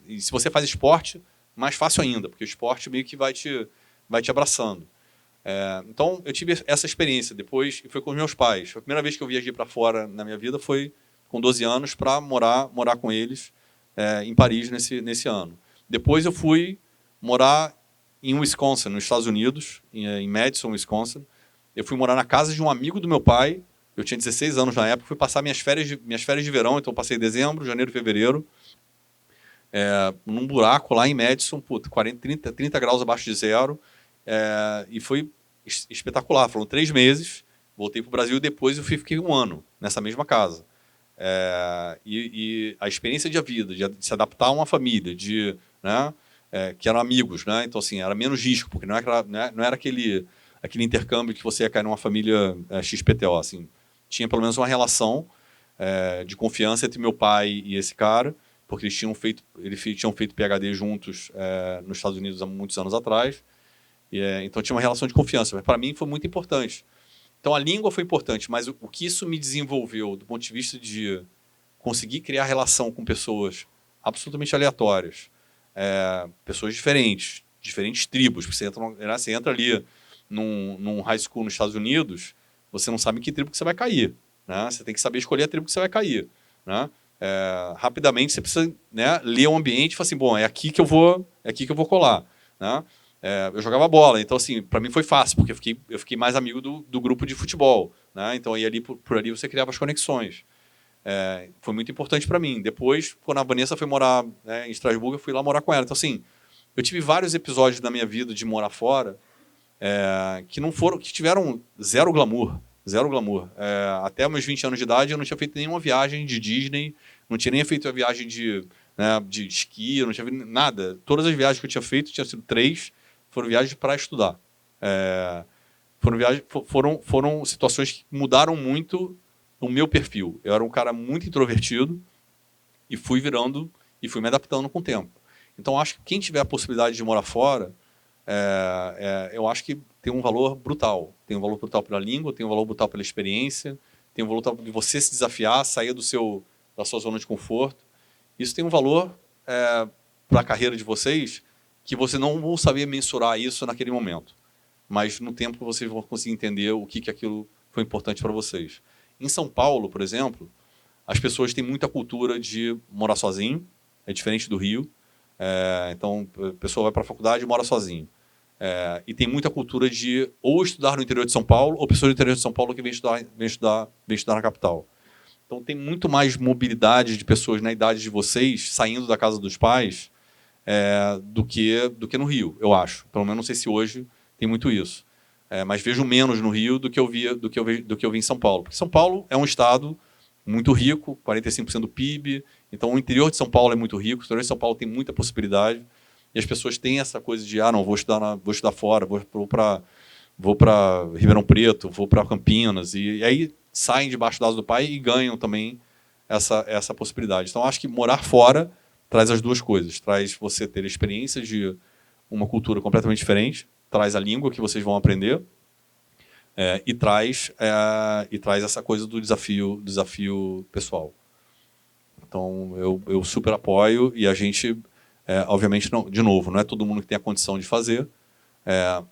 E se você faz esporte, mais fácil ainda, porque o esporte meio que vai te abraçando. Então, eu tive essa experiência depois, e foi com os meus pais. A primeira vez que eu viajei para fora na minha vida foi com 12 anos para morar com eles em Paris nesse ano. Depois eu fui morar em Wisconsin, nos Estados Unidos, em Madison, Wisconsin. Eu fui morar na casa de um amigo do meu pai. Eu tinha 16 anos na época. Fui passar minhas férias de verão. Então, passei dezembro, janeiro, fevereiro, num buraco lá em Madison, 30 graus abaixo de zero. E foi espetacular. Foram 3 meses. Voltei para o Brasil e depois eu fiquei 1 ano nessa mesma casa. E a experiência de vida, de se adaptar a uma família, né, que eram amigos, né? Então assim, era menos risco, porque não era aquele intercâmbio que você ia cair numa família XPTO. Assim. Tinha pelo menos uma relação de confiança entre meu pai e esse cara, porque eles tinham feito PhD juntos nos Estados Unidos há muitos anos atrás. Então tinha uma relação de confiança. Mas para mim foi muito importante. Então, a língua foi importante, mas o que isso me desenvolveu do ponto de vista de conseguir criar relação com pessoas absolutamente aleatórias, pessoas diferentes tribos, porque você entra ali num high school nos Estados Unidos, você não sabe em que tribo que você vai cair. Né? Você tem que saber escolher a tribo que você vai cair. Né? Rapidamente, você precisa, né, ler o ambiente e falar assim, bom, é aqui que eu vou colar. Né? Eu jogava bola, então assim, para mim foi fácil, porque eu fiquei mais amigo do grupo de futebol, né? Então aí ali por ali você criava as conexões. Foi muito importante para mim. Depois, quando a Vanessa foi morar, né, em Estrasburgo, eu fui lá morar com ela. Então assim, eu tive vários episódios na minha vida de morar fora que tiveram zero glamour. Zero glamour. Até meus 20 anos de idade, eu não tinha feito nenhuma viagem de Disney, não tinha nem feito a viagem de esqui, eu não tinha feito nada. Todas as viagens que eu tinha feito, tinha sido 3, foram viagens para estudar. Foram situações que mudaram muito o meu perfil. Eu era um cara muito introvertido e fui me adaptando com o tempo. Então, acho que quem tiver a possibilidade de morar fora, eu acho que tem um valor brutal. Tem um valor brutal pela língua, tem um valor brutal pela experiência, tem um valor brutal de você se desafiar, sair da sua zona de conforto. Isso tem um valor para a carreira de vocês que você não vão saber mensurar isso naquele momento. Mas no tempo vocês vão conseguir entender o que aquilo foi importante para vocês. Em São Paulo, por exemplo, as pessoas têm muita cultura de morar sozinho, é diferente do Rio. Então, a pessoa vai para a faculdade e mora sozinho. E tem muita cultura de ou estudar no interior de São Paulo, ou pessoas do interior de São Paulo que vêm estudar na capital. Então, tem muito mais mobilidade de pessoas na idade de vocês, saindo da casa dos pais, do que no Rio, eu acho. Pelo menos não sei se hoje tem muito isso. Mas vejo menos no Rio do que eu vi em São Paulo. Porque São Paulo é um estado muito rico, 45% do PIB. Então, o interior de São Paulo é muito rico. O interior de São Paulo tem muita possibilidade. E as pessoas têm essa coisa de, não, vou estudar fora, vou para Ribeirão Preto, vou para Campinas. E aí saem debaixo da asa do pai e ganham também essa possibilidade. Então, acho que morar fora traz as duas coisas. Traz você ter experiências de uma cultura completamente diferente, traz a língua que vocês vão aprender, e traz essa coisa do desafio pessoal. Então, eu super apoio, e a gente, obviamente, de novo, não é todo mundo que tem a condição de fazer,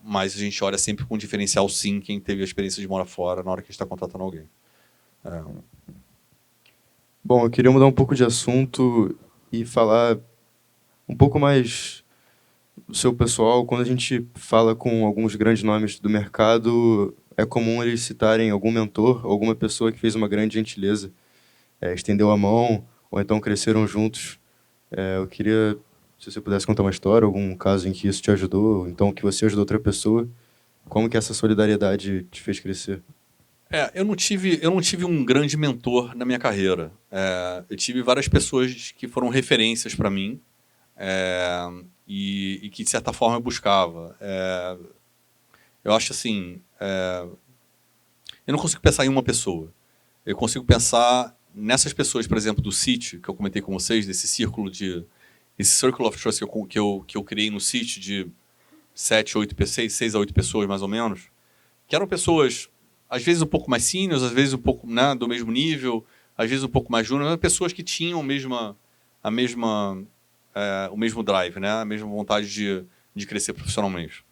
mas a gente olha sempre com um diferencial, sim, quem teve a experiência de morar fora na hora que a gente está contratando alguém. Bom, eu queria mudar um pouco de assunto e falar um pouco mais do seu pessoal. Quando a gente fala com alguns grandes nomes do mercado, é comum eles citarem algum mentor, alguma pessoa que fez uma grande gentileza, estendeu a mão, ou então cresceram juntos. Eu queria, se você pudesse contar uma história, algum caso em que isso te ajudou, ou então que você ajudou outra pessoa, como que essa solidariedade te fez crescer? Eu não tive um grande mentor na minha carreira. Eu tive várias pessoas que foram referências para mim, e que, de certa forma, eu buscava. Eu acho assim, eu não consigo pensar em uma pessoa. Eu consigo pensar nessas pessoas, por exemplo, do City, que eu comentei com vocês, esse circle of trust que eu criei no City de 6 a 8 pessoas, mais ou menos, que eram pessoas, às vezes um pouco mais seniors, às vezes um pouco, né, do mesmo nível, às vezes um pouco mais júnior, eram pessoas que tinham o mesmo drive, né, a mesma vontade de crescer profissionalmente.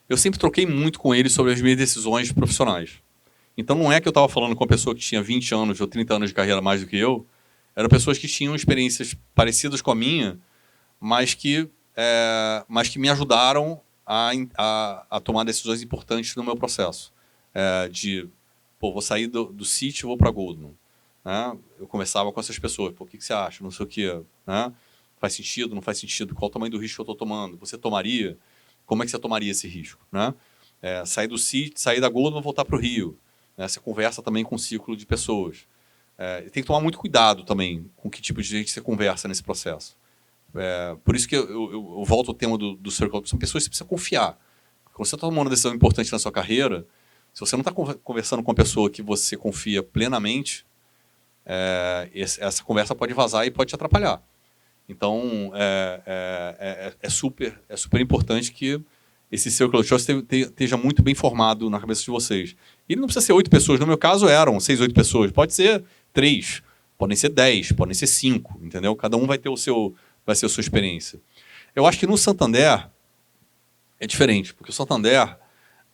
Eu sempre troquei muito com eles sobre as minhas decisões profissionais. Então, não é que eu estava falando com uma pessoa que tinha 20 anos ou 30 anos de carreira mais do que eu, eram pessoas que tinham experiências parecidas com a minha, mas que me ajudaram a tomar decisões importantes no meu processo. Vou sair do Citi e vou para a Goldman. Né? Eu conversava com essas pessoas, o que você acha? Não sei o quê. Né? Faz sentido, não faz sentido? Qual o tamanho do risco que eu estou tomando? Você tomaria? Como é que você tomaria esse risco? Né? Sair do Citi, sair da Goldman, voltar para o Rio. Né? Você conversa também com um ciclo de pessoas. Tem que tomar muito cuidado também com que tipo de gente você conversa nesse processo. Por isso que eu volto ao tema do circle. São pessoas que você precisa confiar. Quando você está tomando uma decisão importante na sua carreira, se você não está conversando com uma pessoa que você confia plenamente, essa conversa pode vazar e pode te atrapalhar. Então, é super importante que esse circle of trust esteja muito bem formado na cabeça de vocês. E ele não precisa ser 8 pessoas. No meu caso, eram 6, 8 pessoas. Pode ser 3, podem ser 10, podem ser 5, entendeu? Cada um vai ter a sua experiência. Eu acho que no Santander é diferente, porque o Santander,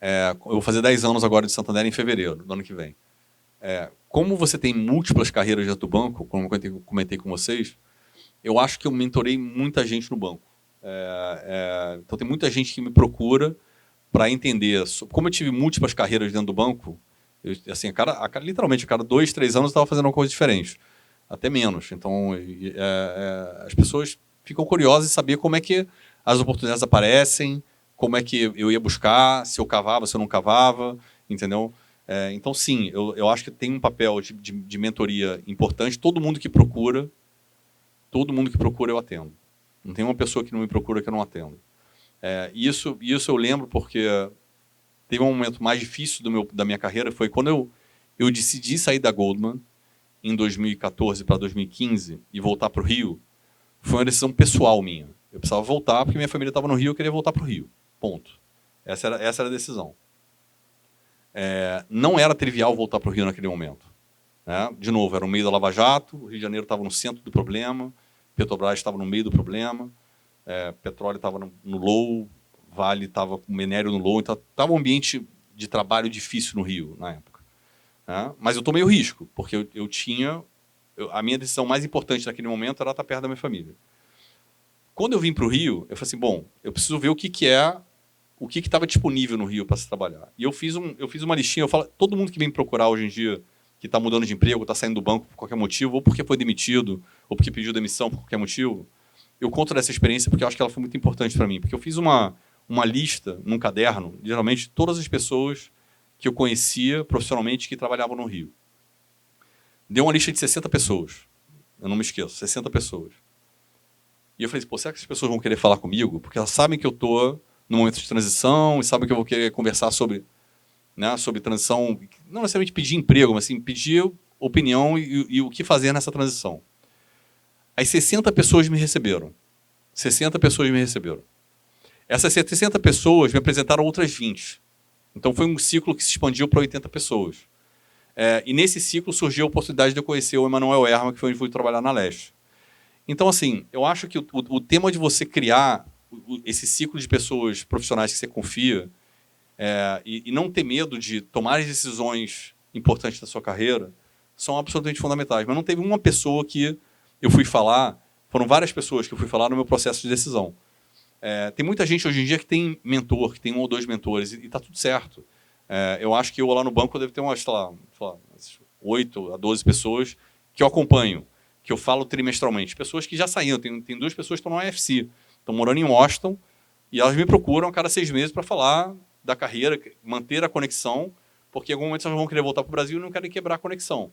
eu vou fazer 10 anos agora de Santander em fevereiro do ano que vem. Como você tem múltiplas carreiras dentro do banco, como eu comentei com vocês, eu acho que eu mentorei muita gente no banco. Então tem muita gente que me procura para entender. Como eu tive múltiplas carreiras dentro do banco, literalmente a cada 2, 3 anos eu estava fazendo uma coisa diferente. Até menos. Então, as pessoas ficam curiosas em saber como é que as oportunidades aparecem, como é que eu ia buscar, se eu cavava, se eu não cavava, entendeu? Então, sim, eu acho que tem um papel de mentoria importante. Todo mundo que procura eu atendo. Não tem uma pessoa que não me procura que eu não atendo. Isso eu lembro porque teve um momento mais difícil da minha carreira, foi quando eu decidi sair da Goldman em 2014 para 2015 e voltar para o Rio. Foi uma decisão pessoal minha. Eu precisava voltar porque minha família estava no Rio, eu queria voltar para o Rio. Ponto. Essa era a decisão. Não era trivial voltar para o Rio naquele momento. Né? De novo, era no meio da Lava Jato, o Rio de Janeiro estava no centro do problema, Petrobras estava no meio do problema, petróleo estava no low, Vale estava com minério no low, então estava um ambiente de trabalho difícil no Rio na época. Né? Mas eu tomei o risco, porque a minha decisão mais importante naquele momento era estar perto da minha família. Quando eu vim para o Rio, eu falei assim, bom, eu preciso ver o que estava disponível no Rio para se trabalhar. E eu fiz uma listinha, eu falo, todo mundo que vem procurar hoje em dia, que está mudando de emprego, está saindo do banco por qualquer motivo, ou porque foi demitido, ou porque pediu demissão por qualquer motivo, eu conto dessa experiência porque eu acho que ela foi muito importante para mim. Porque eu fiz uma lista num caderno, geralmente, de todas as pessoas que eu conhecia profissionalmente que trabalhavam no Rio. Deu uma lista de 60 pessoas. Eu não me esqueço, 60 pessoas. E eu falei, pô, será que as pessoas vão querer falar comigo? Porque elas sabem que eu estou no momento de transição e sabem que eu vou querer conversar sobre transição, não necessariamente pedir emprego, mas assim, pedir opinião e o que fazer nessa transição. As 60 pessoas me receberam. 60 pessoas me receberam. Essas 60 pessoas me apresentaram outras 20. Então foi um ciclo que se expandiu para 80 pessoas. E nesse ciclo surgiu a oportunidade de eu conhecer o Emanuel Erma, que foi onde fui trabalhar na Leste. Então, assim, eu acho que o tema de você criar esse ciclo de pessoas profissionais que você confia e não ter medo de tomar as decisões importantes da sua carreira são absolutamente fundamentais. Mas não teve uma pessoa que eu fui falar, foram várias pessoas que eu fui falar no meu processo de decisão. Tem muita gente hoje em dia que tem mentor, que tem 1 ou 2 mentores, e está tudo certo. Eu acho que eu lá no banco eu devo ter umas, sei lá, 8 a 12 pessoas que eu acompanho, que eu falo trimestralmente. Pessoas que já saíram. Tem 2 pessoas que estão no AFC, estão morando em Washington, e elas me procuram a cada 6 meses para falar da carreira, manter a conexão, porque em algum momento elas vão querer voltar para o Brasil e não querem quebrar a conexão.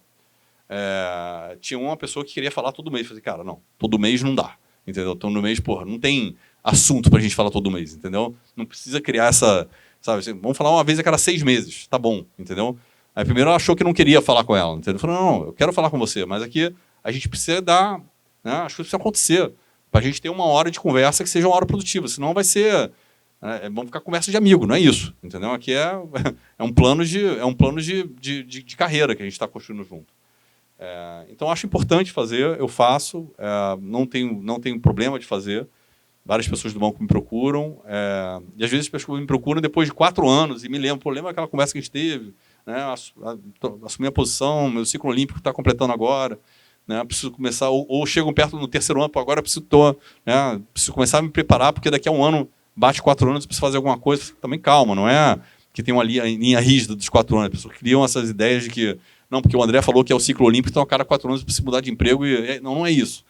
Tinha uma pessoa que queria falar todo mês. Eu falei, cara, não, todo mês não dá. Entendeu? Todo mês, porra, não tem assunto para a gente falar todo mês, entendeu? Não precisa criar essa... Sabe, assim, vamos falar uma vez a cada 6 meses, tá bom, entendeu? Aí primeiro ela achou que eu não queria falar com ela, entendeu? Eu falei, não, eu quero falar com você, mas aqui a gente precisa dar... Né, as coisas precisam acontecer, para a gente ter uma hora de conversa que seja uma hora produtiva, senão vai ser... vamos ficar conversa de amigo, não é isso, entendeu? Aqui é um plano de carreira que a gente está construindo junto. Então, acho importante fazer, eu faço, não tenho problema de fazer. Várias pessoas do banco me procuram, e às vezes as pessoas me procuram depois de 4 anos e me lembram, pô, lembra aquela conversa que a gente teve, né? Assumi a posição, meu ciclo olímpico está completando agora, né? Preciso começar, ou chegam perto no 3º ano, agora preciso começar a me preparar, porque daqui a 1 ano bate 4 anos, preciso fazer alguma coisa. Também calma, não é que tem uma linha rígida dos 4 anos. As pessoas criam essas ideias de que, não, porque o André falou que é o ciclo olímpico, então a cada 4 anos precisa mudar de emprego. Não é isso.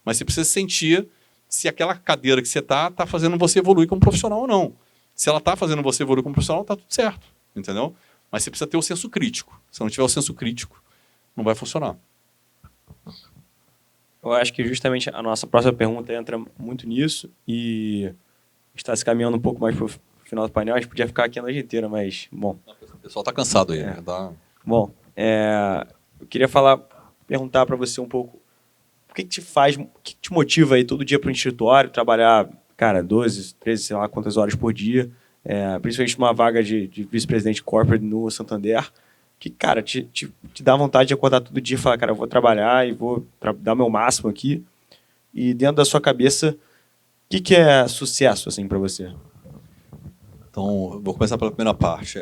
Mas você precisa sentir se aquela cadeira que você está fazendo você evoluir como profissional ou não. Se ela está fazendo você evoluir como profissional, está tudo certo. Entendeu? Mas você precisa ter o senso crítico. Se não tiver o senso crítico, não vai funcionar. Eu acho que justamente a nossa próxima pergunta entra muito nisso e está se caminhando um pouco mais para o final do painel. A gente podia ficar aqui a noite inteira, mas, bom... O pessoal está cansado aí. Tá... Bom, eu queria perguntar para você um pouco o que te motiva aí todo dia para o escritório, trabalhar, cara, 12, 13, sei lá quantas horas por dia, principalmente numa vaga de vice-presidente corporate no Santander, que, cara, te dá vontade de acordar todo dia e falar, cara, eu vou trabalhar e vou dar meu máximo aqui. E dentro da sua cabeça, o que é sucesso, assim, para você? Então, eu vou começar pela primeira parte.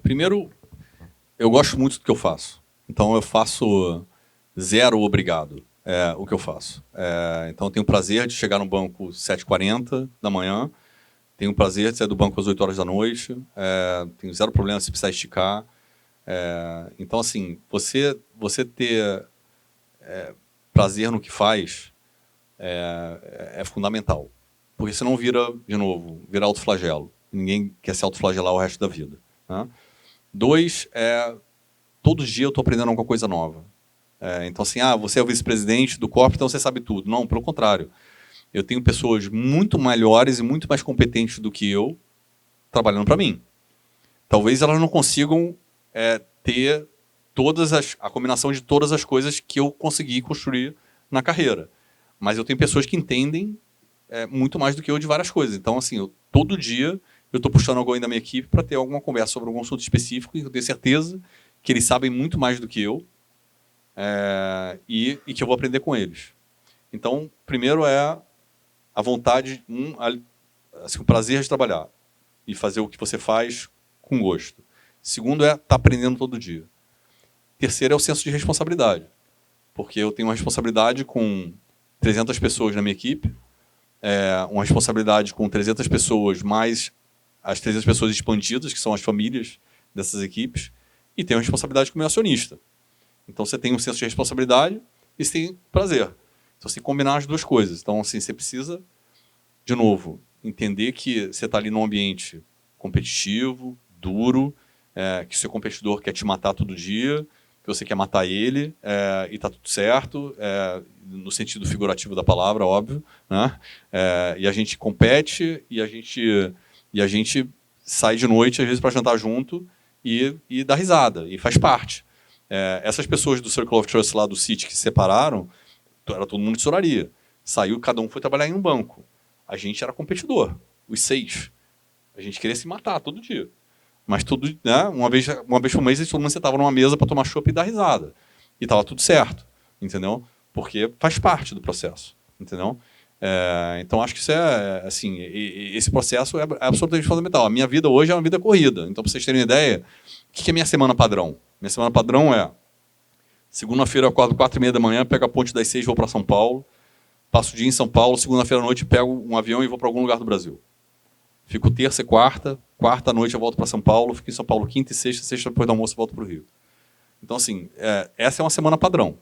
Primeiro, eu gosto muito do que eu faço. Então, eu faço 0 obrigado. O que eu faço. Então, eu tenho o prazer de chegar no banco às 7h40 da manhã, tenho o prazer de sair do banco às 8 horas da noite, tenho 0 problema se precisar esticar. Então, assim, você ter prazer no que faz é fundamental. Porque senão vira autoflagelo. Ninguém quer se autoflagelar o resto da vida. Né? 2, todo dia eu estou aprendendo alguma coisa nova. Então, assim, você é o vice-presidente do corpo, então você sabe tudo. Não, pelo contrário. Eu tenho pessoas muito melhores e muito mais competentes do que eu trabalhando para mim. Talvez elas não consigam ter a combinação de todas as coisas que eu consegui construir na carreira. Mas eu tenho pessoas que entendem muito mais do que eu de várias coisas. Então, assim, todo dia eu estou puxando alguém da minha equipe para ter alguma conversa sobre algum assunto específico e eu tenho certeza que eles sabem muito mais do que eu e que eu vou aprender com eles. Então, primeiro é a vontade, assim, o prazer de trabalhar e fazer o que você faz com gosto. Segundo é estar aprendendo todo dia. Terceiro é o senso de responsabilidade, porque eu tenho uma responsabilidade com 300 pessoas na minha equipe, uma responsabilidade com 300 pessoas mais as 300 pessoas expandidas, que são as famílias dessas equipes, e tenho uma responsabilidade com o meu acionista. Então você tem um senso de responsabilidade e você tem prazer. Então você tem que combinar as duas coisas. Então assim, você precisa, de novo, entender que você está ali num ambiente competitivo, duro, que o seu competidor quer te matar todo dia, que você quer matar ele, e está tudo certo, no sentido figurativo da palavra, óbvio. Né? E a gente compete e a gente sai de noite, às vezes, para jantar junto e dá risada, e faz parte. Essas pessoas do Circle of Trust lá do City que se separaram, era todo mundo de tesouraria. Saiu, cada um foi trabalhar em um banco. A gente era competidor, os 6. A gente queria se matar todo dia. Mas tudo, né, uma vez por mês, todo mundo sentava numa mesa para tomar chopp e dar risada. E estava tudo certo, entendeu? Porque faz parte do processo, entendeu? Então, acho que isso assim, esse processo é absolutamente fundamental. A minha vida hoje é uma vida corrida. Então, para vocês terem uma ideia, o que é minha semana padrão? Minha semana padrão é segunda-feira eu acordo 4h30 da manhã, pego a ponte das 6, vou para São Paulo, passo o dia em São Paulo, segunda-feira à noite pego um avião e vou para algum lugar do Brasil. Fico terça e quarta à noite eu volto para São Paulo, fico em São Paulo quinta e sexta depois do almoço eu volto para o Rio. Então, assim, essa é uma semana padrão.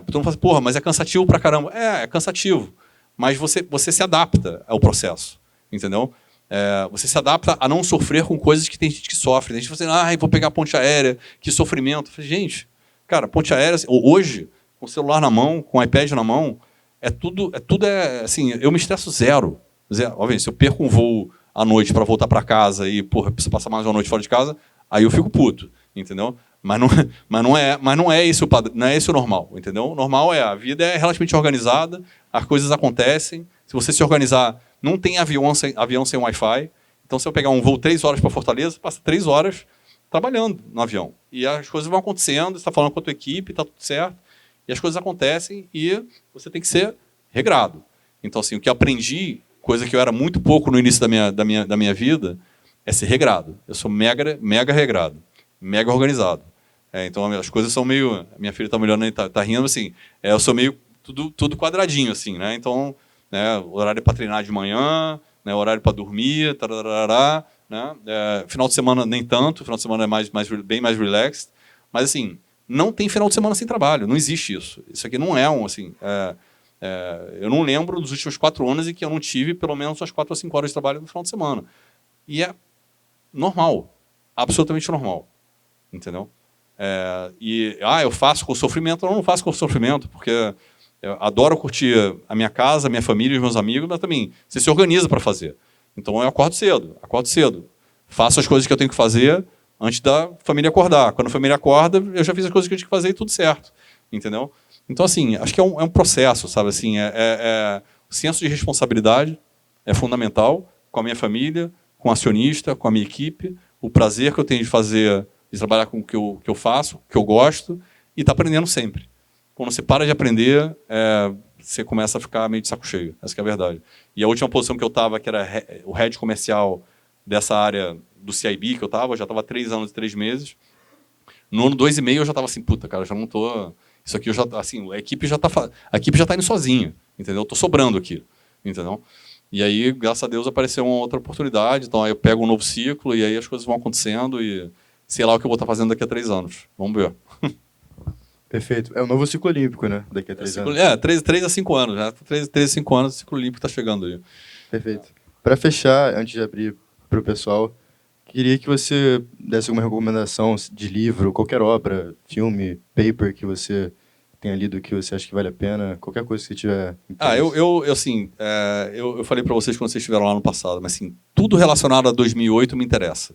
Todo mundo fala assim, porra, mas é cansativo pra caramba. É cansativo, mas você se adapta ao processo, entendeu? Você se adapta a não sofrer com coisas que tem gente que sofre. Tem gente que fala assim, vou pegar a ponte aérea, que sofrimento. Eu falei, gente, cara, ponte aérea, hoje, com o celular na mão, com o iPad na mão, tudo assim, eu me estresso zero. Óbvio, se eu perco um voo à noite para voltar para casa e, porra, preciso passar mais uma noite fora de casa, aí eu fico puto, entendeu? Mas não é esse o normal, entendeu? O normal a vida é relativamente organizada, as coisas acontecem. Se você se organizar, não tem avião sem Wi-Fi. Então, se eu pegar um voo 3 horas para Fortaleza, passa 3 horas trabalhando no avião. E as coisas vão acontecendo, você está falando com a tua equipe, está tudo certo, e as coisas acontecem e você tem que ser regrado. Então, assim, o que eu aprendi, coisa que eu era muito pouco no início da minha vida, é ser regrado. Eu sou mega regrado, mega organizado. Então, as coisas são meio... Minha filha está me olhando e está rindo, assim, eu sou meio tudo quadradinho, assim, né? Então, né, horário para treinar de manhã, né, horário para dormir, tararará, né? Final de semana nem tanto, final de semana é bem mais relaxed, mas assim, não tem final de semana sem trabalho, não existe isso. Isso aqui não é assim, eu não lembro dos últimos 4 anos em que eu não tive pelo menos umas 4 ou 5 horas de trabalho no final de semana. E é normal, absolutamente normal, entendeu? Eu faço com sofrimento, eu não faço com sofrimento, porque eu adoro curtir a minha casa, a minha família, os meus amigos, mas também você se organiza para fazer. Então eu acordo cedo, faço as coisas que eu tenho que fazer antes da família acordar. Quando a família acorda, eu já fiz as coisas que eu tinha que fazer e tudo certo, entendeu? Então, assim, acho que é um processo, sabe? Assim, o senso de responsabilidade é fundamental com a minha família, com o acionista, com a minha equipe, o prazer que eu tenho de trabalhar com o que eu faço, que eu gosto, e estar aprendendo sempre. Quando você para de aprender, você começa a ficar meio de saco cheio. Essa que é a verdade. E a última posição que eu estava, que era o head comercial dessa área do CIB que eu já estava 3 anos e 3 meses. No ano 2,5 eu já estava assim, puta, cara, já não estou... Isso aqui, assim, a equipe já está indo sozinha, entendeu? Estou sobrando aqui, entendeu? E aí, graças a Deus, apareceu uma outra oportunidade. Então, aí eu pego um novo ciclo e aí as coisas vão acontecendo e sei lá o que eu vou estar fazendo daqui a 3 anos. Vamos ver. Perfeito. É o novo ciclo olímpico, né? Daqui a 3 anos. 3 a 5 anos. Já. 3 a 5 anos o ciclo olímpico está chegando aí. Perfeito. Para fechar, antes de abrir para o pessoal, queria que você desse alguma recomendação de livro, qualquer obra, filme, paper que você tenha lido que você acha que vale a pena, qualquer coisa que você tiver interesse. Eu falei para vocês quando vocês estiveram lá no passado, mas assim, tudo relacionado a 2008 me interessa.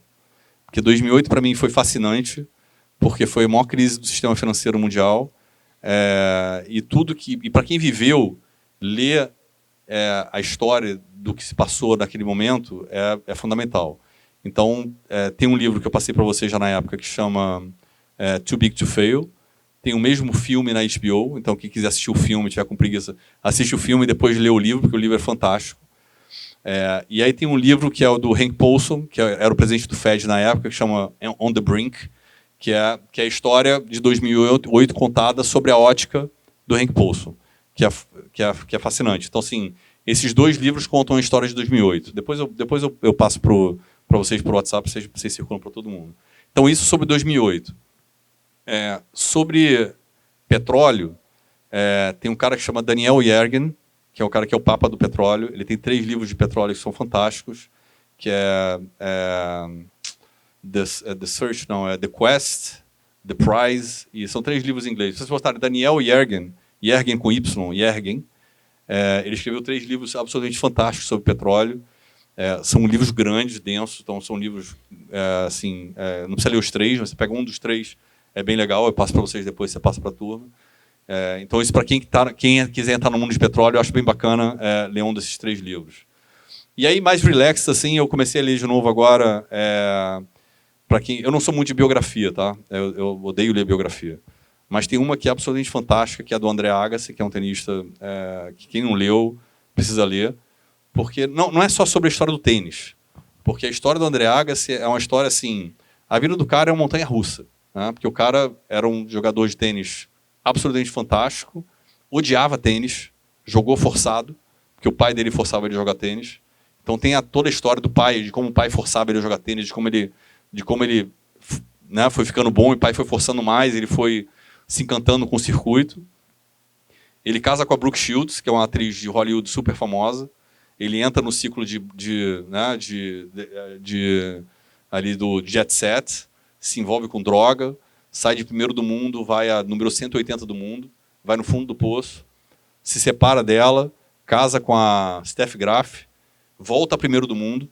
Porque 2008 para mim foi fascinante, porque foi a maior crise do sistema financeiro mundial, e para quem viveu, ler a história do que se passou naquele momento é fundamental. Então, tem um livro que eu passei para vocês já na época que chama Too Big to Fail. Tem o mesmo filme na HBO, então quem quiser assistir o filme, tiver com preguiça, assiste o filme e depois lê o livro, porque o livro é fantástico. E aí tem um livro que é o do Hank Paulson, que era o presidente do Fed na época, que chama On the Brink, que é a história de 2008 contada sobre a ótica do Hank Paulson, que é fascinante. Então, assim, esses 2 livros contam a história de 2008. Depois eu passo para vocês por WhatsApp, vocês circulam para todo mundo. Então, isso sobre 2008. Sobre petróleo, tem um cara que chama Daniel Yergin, que é o cara que é o papa do petróleo. Ele tem 3 livros de petróleo que são fantásticos, que The Quest, The Prize, e são 3 livros em inglês. Se vocês botarem Daniel Yergin, Yergin com Y, Yergin, ele escreveu 3 livros absolutamente fantásticos sobre petróleo. São livros grandes, densos, então são livros, não precisa ler os 3, você pega um dos 3, é bem legal, eu passo para vocês depois, você passa para a turma. Então, isso para quem quiser entrar no mundo de petróleo, eu acho bem bacana ler um desses 3 livros. E aí, mais relax, assim, eu comecei a ler de novo agora, para quem... Eu não sou muito de biografia, tá? Eu odeio ler biografia. Mas tem uma que é absolutamente fantástica, que é a do André Agassi, que é um tenista que quem não leu precisa ler, porque não é só sobre a história do tênis, porque a história do André Agassi é uma história assim, a vida do cara é uma montanha-russa, né? Porque o cara era um jogador de tênis absolutamente fantástico, odiava tênis, jogou forçado, porque o pai dele forçava ele a jogar tênis. Então tem toda a história do pai, de como o pai forçava ele a jogar tênis, de como ele né, foi ficando bom e o pai foi forçando mais, ele foi se encantando com o circuito. Ele casa com a Brooke Shields, que é uma atriz de Hollywood super famosa. Ele entra no ciclo ali do jet set, se envolve com droga, sai de primeiro do mundo, vai a número 180 do mundo, vai no fundo do poço, se separa dela, casa com a Steffi Graf, volta a primeiro do mundo.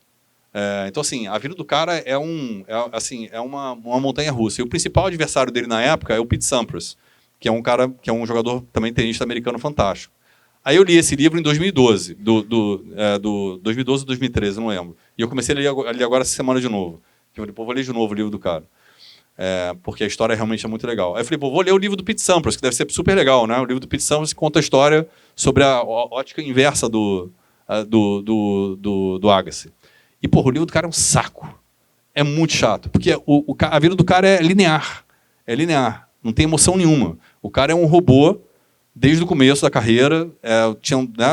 Então, assim, a vida do cara é uma montanha-russa. E o principal adversário dele na época é o Pete Sampras, que é um cara, que é um jogador também tenista americano fantástico. Aí eu li esse livro em 2012, 2012 ou 2013, não lembro. E eu comecei a ler agora essa semana de novo. Eu falei, vou ler de novo o livro do cara. Porque a história realmente é muito legal. Aí eu falei, vou ler o livro do Pete Sampras, que deve ser super legal, né? O livro do Pete Sampras conta a história sobre a ótica inversa do Agassi. E, o livro do cara é um saco. É muito chato, porque a vida do cara é linear. É linear, não tem emoção nenhuma. O cara é um robô desde o começo da carreira,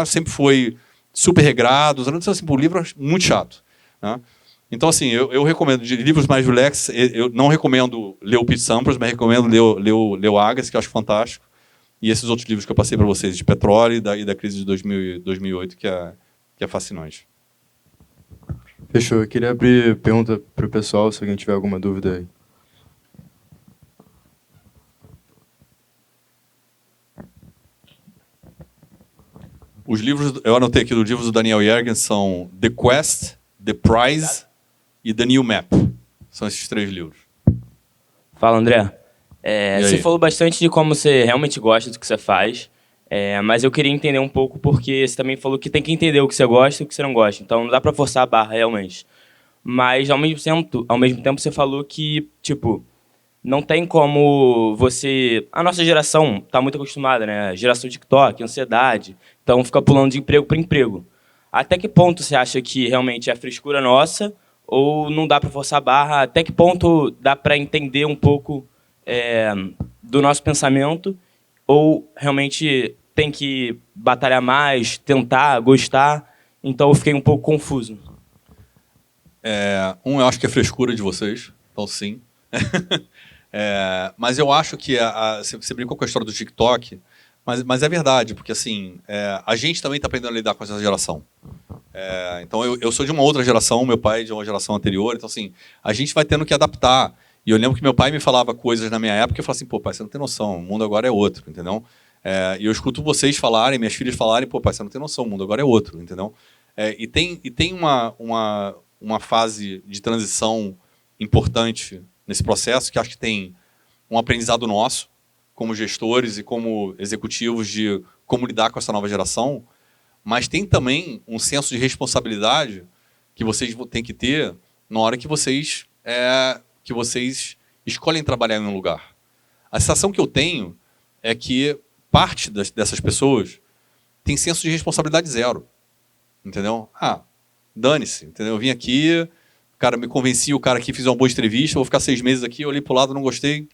sempre foi super regrado. Assim, o livro é muito chato, né? Então, assim, eu recomendo, de livros mais relax, eu não recomendo ler o Pete Sampras, mas recomendo ler o Agassi, que eu acho fantástico, e esses outros livros que eu passei para vocês, de petróleo e da crise de 2008, que é fascinante. Fechou. Eu queria abrir pergunta para o pessoal, se alguém tiver alguma dúvida aí. Os livros, eu anotei aqui dos livros do Daniel Yergin, são The Quest, The Prize e The New Map. São esses 3 livros. Fala, André. Você falou bastante de como você realmente gosta do que você faz, mas eu queria entender um pouco porque você também falou que tem que entender o que você gosta e o que você não gosta. Então não dá para forçar a barra, realmente. Mas, ao mesmo tempo você falou que, tipo, não tem como você... A nossa geração está muito acostumada, né? Geração TikTok, ansiedade. Então fica pulando de emprego para emprego. Até que ponto você acha que realmente é frescura nossa ou não dá para forçar a barra? Até que ponto dá para entender um pouco do nosso pensamento ou realmente tem que batalhar mais, tentar, gostar? Então eu fiquei um pouco confuso. Eu acho que é frescura de vocês, então sim. Mas eu acho que você brincou com a história do TikTok, mas é verdade, porque assim, a gente também está aprendendo a lidar com essa geração. Então eu sou de uma outra geração, meu pai é de uma geração anterior, então assim, a gente vai tendo que adaptar. E eu lembro que meu pai me falava coisas na minha época e eu falava assim, pô, pai, você não tem noção, o mundo agora é outro, entendeu? E eu escuto vocês falarem, minhas filhas falarem, pô, pai, você não tem noção, o mundo agora é outro, entendeu? E tem uma fase de transição importante nesse processo, que acho que tem um aprendizado nosso, como gestores e como executivos, de como lidar com essa nova geração, mas tem também um senso de responsabilidade que vocês têm que ter na hora que vocês escolhem trabalhar em um lugar. A sensação que eu tenho é que parte dessas pessoas tem senso de responsabilidade zero. Entendeu? Dane-se. Entendeu? Eu vim aqui, o cara me convencia, o cara aqui fez uma boa entrevista, vou ficar 6 meses aqui, eu olhei para o lado, não gostei.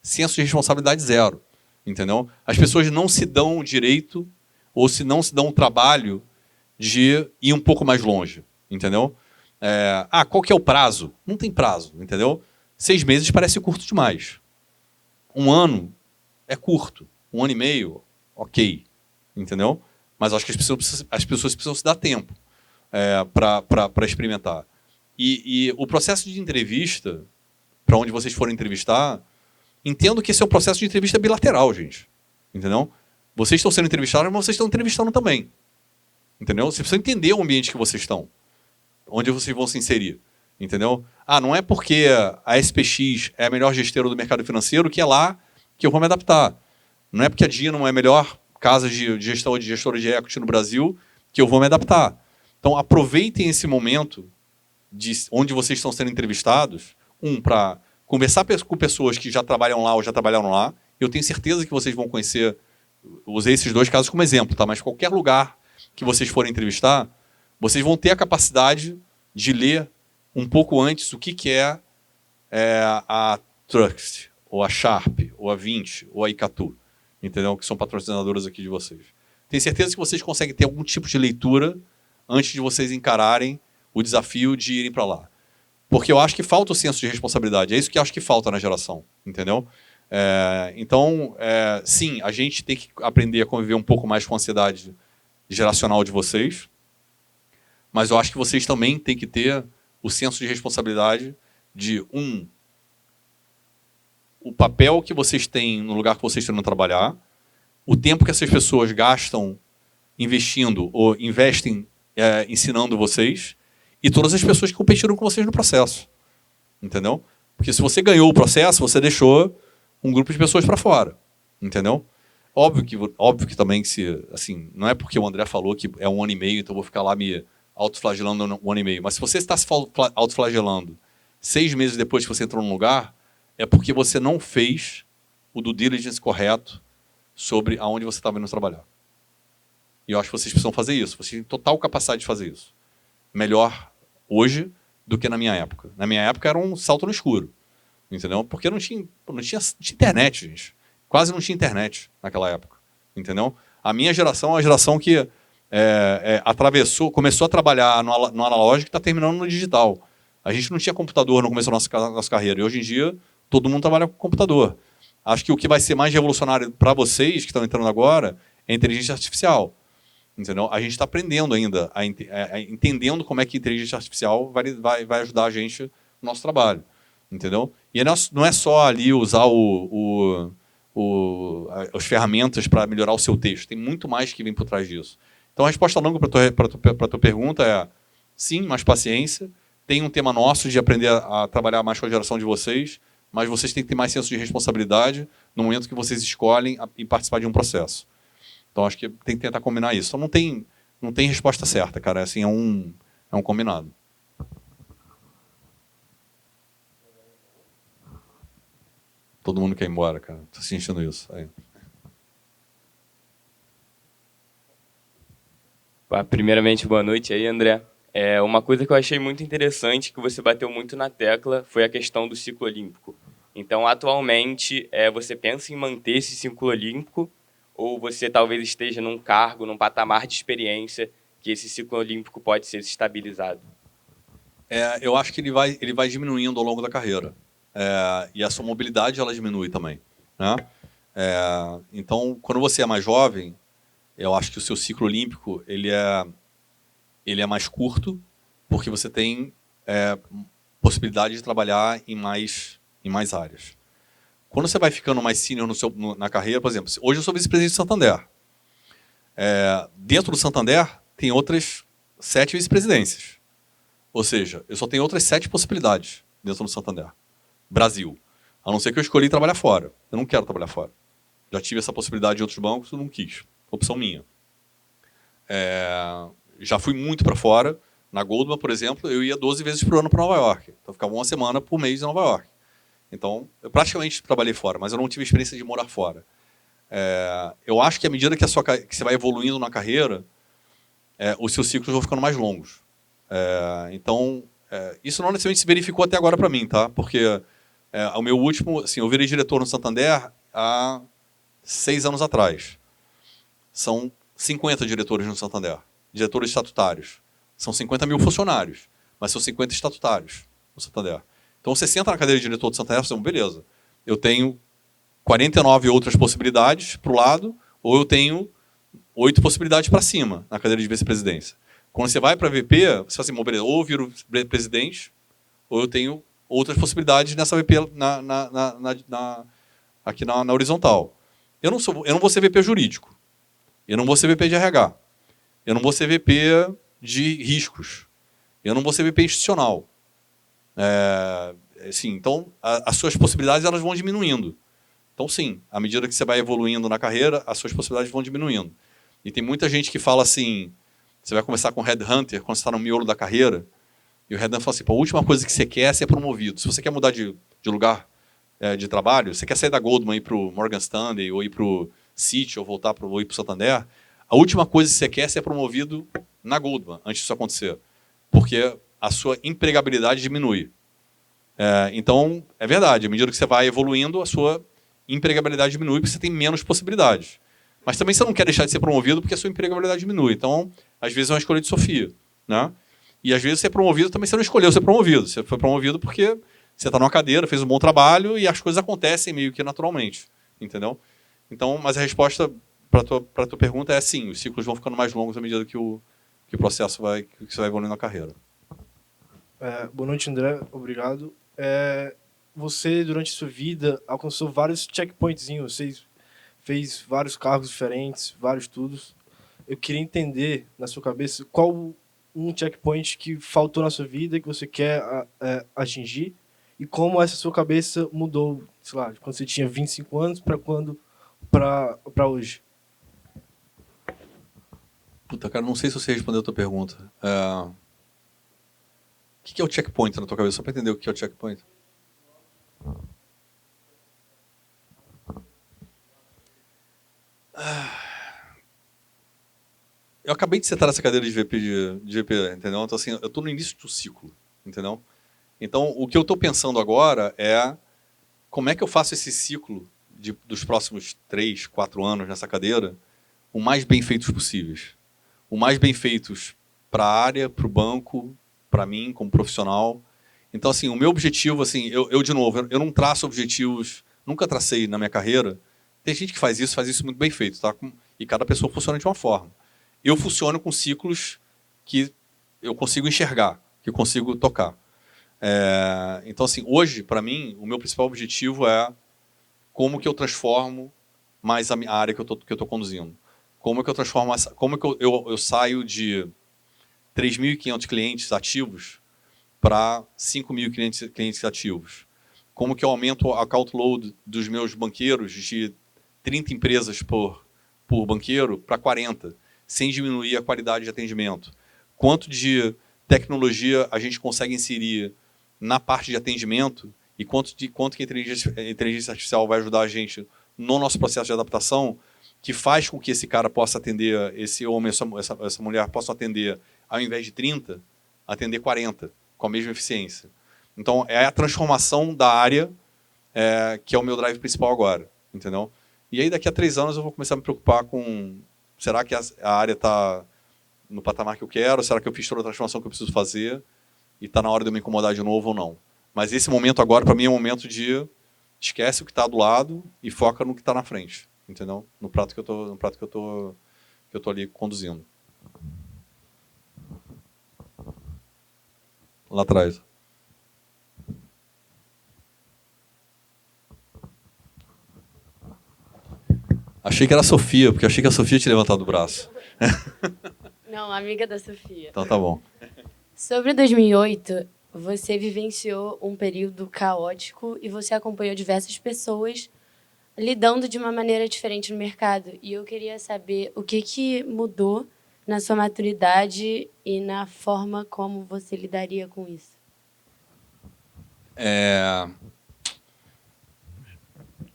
Senso de responsabilidade zero. Entendeu? As pessoas não se dão o direito ou se não se dão o trabalho de ir um pouco mais longe. Entendeu? Qual que é o prazo? Não tem prazo. Entendeu? 6 meses parece curto demais. 1 ano é curto. 1 ano e meio, ok. Entendeu? Mas acho que as pessoas precisam se dar tempo para experimentar. E o processo de entrevista, para onde vocês forem entrevistar, entendo que esse é um processo de entrevista bilateral, gente. Entendeu? Vocês estão sendo entrevistados, mas vocês estão entrevistando também. Entendeu? Vocês precisam entender o ambiente que vocês estão, onde vocês vão se inserir. Entendeu? Não é porque a SPX é a melhor gestora do mercado financeiro que é lá que eu vou me adaptar. Não é porque a Dino é a melhor casa de gestora de equity no Brasil que eu vou me adaptar. Então, aproveitem esse momento onde vocês estão sendo entrevistados, para conversar com pessoas que já trabalham lá ou já trabalharam lá. Eu tenho certeza que vocês vão conhecer, usei esses 2 casos como exemplo, tá? Mas qualquer lugar que vocês forem entrevistar, vocês vão ter a capacidade de ler um pouco antes o que é a Trust, ou a Sharp, ou a 20, ou a Icatu, entendeu? Que são patrocinadoras aqui de vocês. Tenho certeza que vocês conseguem ter algum tipo de leitura antes de vocês encararem o desafio de irem para lá. Porque eu acho que falta o senso de responsabilidade. É isso que eu acho que falta na geração, entendeu? Então, sim, a gente tem que aprender a conviver um pouco mais com a ansiedade geracional de vocês, mas eu acho que vocês também têm que ter o senso de responsabilidade de, o papel que vocês têm no lugar que vocês estão indo trabalhar, o tempo que essas pessoas gastam investindo ou investem ensinando vocês, e todas as pessoas que competiram com vocês no processo. Entendeu? Porque se você ganhou o processo, você deixou um grupo de pessoas para fora. Entendeu? Óbvio que também, assim, não é porque o André falou que é 1 ano e meio, então eu vou ficar lá me autoflagelando 1 ano e meio. Mas se você está se autoflagelando 6 meses depois que você entrou num lugar, é porque você não fez o due diligence correto sobre aonde você estava indo trabalhar. E eu acho que vocês precisam fazer isso. Vocês têm total capacidade de fazer isso. Melhor hoje do que na minha época. Na minha época era um salto no escuro. Entendeu? Porque não tinha internet, gente. Quase não tinha internet naquela época. Entendeu? A minha geração é uma geração que começou a trabalhar no analógico e está terminando no digital. A gente não tinha computador no começo da nossa carreira. E hoje em dia, todo mundo trabalha com computador. Acho que o que vai ser mais revolucionário para vocês, que estão entrando agora, é a inteligência artificial. Entendeu? A gente está aprendendo ainda, entendendo como é que a inteligência artificial vai ajudar a gente no nosso trabalho. Entendeu? E não é só ali usar as ferramentas para melhorar o seu texto. Tem muito mais que vem por trás disso. Então, a resposta longa para a tua pergunta é sim, mais paciência. Tem um tema nosso de aprender a trabalhar mais com a geração de vocês, mas vocês têm que ter mais senso de responsabilidade no momento que vocês escolhem e participar de um processo. Então, acho que tem que tentar combinar isso. Então, não tem resposta certa, cara. Assim, é um combinado. Todo mundo quer ir embora, cara. Estou sentindo isso. Aí. Primeiramente, boa noite aí, André. Uma coisa que eu achei muito interessante, que você bateu muito na tecla, foi a questão do ciclo olímpico. Então, atualmente, você pensa em manter esse ciclo olímpico, ou você talvez esteja num cargo, num patamar de experiência, que esse ciclo olímpico pode ser estabilizado? Eu acho que ele vai diminuindo ao longo da carreira. e a sua mobilidade ela diminui também, né? Então, quando você é mais jovem, eu acho que o seu ciclo olímpico ele é mais curto, porque você tem possibilidade de trabalhar em mais áreas. Quando você vai ficando mais sênior na carreira, por exemplo, hoje eu sou vice-presidente do Santander. Dentro do Santander, tem outras 7 vice-presidências. Ou seja, eu só tenho outras 7 possibilidades dentro do Santander. Brasil. A não ser que eu escolhi trabalhar fora. Eu não quero trabalhar fora. Já tive essa possibilidade em outros bancos, eu não quis. Opção minha. Já fui muito para fora. Na Goldman, por exemplo, eu ia 12 vezes por ano para Nova York. Então, eu ficava uma semana por mês em Nova York. Então, eu praticamente trabalhei fora, mas eu não tive experiência de morar fora. Eu acho que à medida que você vai evoluindo na carreira, os seus ciclos vão ficando mais longos. Então, isso não necessariamente se verificou até agora para mim, tá? Porque o meu último, assim, eu virei diretor no Santander há 6 anos atrás. São 50 diretores no Santander, diretores estatutários. São 50 mil funcionários, mas são 50 estatutários no Santander. Então, você senta na cadeira de diretor do Santander e fala, beleza, eu tenho 49 outras possibilidades para o lado, ou eu tenho 8 possibilidades para cima na cadeira de vice-presidência. Quando você vai para VP, você fala assim, beleza, ou eu viro presidente, ou eu tenho outras possibilidades nessa VP aqui na horizontal. Eu não vou ser VP jurídico, eu não vou ser VP de RH, eu não vou ser VP de riscos, eu não vou ser VP institucional. Então, as suas possibilidades elas vão diminuindo. Então, sim, à medida que você vai evoluindo na carreira, as suas possibilidades vão diminuindo. E tem muita gente que fala assim, você vai começar com headhunter quando você está no miolo da carreira, e o headhunter fala assim, a última coisa que você quer é ser promovido. Se você quer mudar de lugar de trabalho, você quer sair da Goldman e ir para o Morgan Stanley, ou ir para o Citi, ou voltar ou ir para o Santander, a última coisa que você quer é ser promovido na Goldman, antes disso acontecer. Porque a sua empregabilidade diminui. Então, é verdade, à medida que você vai evoluindo, a sua empregabilidade diminui porque você tem menos possibilidades. Mas também você não quer deixar de ser promovido porque a sua empregabilidade diminui. Então, às vezes é uma escolha de Sofia, né? E às vezes ser promovido também você não escolheu ser promovido. Você foi promovido porque você está numa cadeira, fez um bom trabalho e as coisas acontecem meio que naturalmente. Entendeu? Então, mas a resposta para a tua pergunta é sim, os ciclos vão ficando mais longos à medida que o processo que você vai evoluindo na carreira. Boa noite, André. Obrigado. Você, durante a sua vida, alcançou vários checkpointzinhos. Você fez vários cargos diferentes, vários estudos. Eu queria entender, na sua cabeça, qual um checkpoint que faltou na sua vida, que você quer atingir, e como essa sua cabeça mudou, sei lá, de quando você tinha 25 anos para hoje. Puta, cara, não sei se você respondeu a tua pergunta. O que é o checkpoint na tua cabeça? Só para entender o que é o checkpoint. Eu acabei de sentar nessa cadeira de VP, entendeu? Então, assim, eu estou no início do ciclo, entendeu? Então, o que eu estou pensando agora é como é que eu faço esse ciclo dos próximos 3, 4 anos nessa cadeira o mais bem feitos possíveis. O mais bem feitos para a área, para o banco, para mim, como profissional. Então, assim, o meu objetivo, assim, de novo, eu não traço objetivos, nunca tracei na minha carreira. Tem gente que faz isso muito bem feito, tá? E cada pessoa funciona de uma forma. Eu funciono com ciclos que eu consigo enxergar, que eu consigo tocar. Então, assim, hoje, para mim, o meu principal objetivo é como que eu transformo mais a área que eu estou conduzindo. Como que eu transformo, como que eu saio de 3.500 clientes ativos para 5.000 clientes ativos. Como que eu aumento o account load dos meus banqueiros de 30 empresas por banqueiro para 40, sem diminuir a qualidade de atendimento. Quanto de tecnologia a gente consegue inserir na parte de atendimento e quanto que a inteligência artificial vai ajudar a gente no nosso processo de adaptação, que faz com que esse cara possa atender, esse homem, essa mulher possa atender, ao invés de 30, atender 40, com a mesma eficiência. Então, é a transformação da área que é o meu drive principal agora, entendeu? E aí, daqui a 3 anos, eu vou começar a me preocupar com, será que a área está no patamar que eu quero? Será que eu fiz toda a transformação que eu preciso fazer? E está na hora de eu me incomodar de novo ou não? Mas esse momento agora, para mim, é um momento de esquece o que está do lado e foca no que está na frente, entendeu? No prato que eu tô ali conduzindo. Lá atrás. Achei que era a Sofia, porque achei que a Sofia tinha levantado o braço. Não, amiga da Sofia. Então tá bom. Sobre 2008, você vivenciou um período caótico e você acompanhou diversas pessoas lidando de uma maneira diferente no mercado. E eu queria saber o que mudou na sua maturidade e na forma como você lidaria com isso.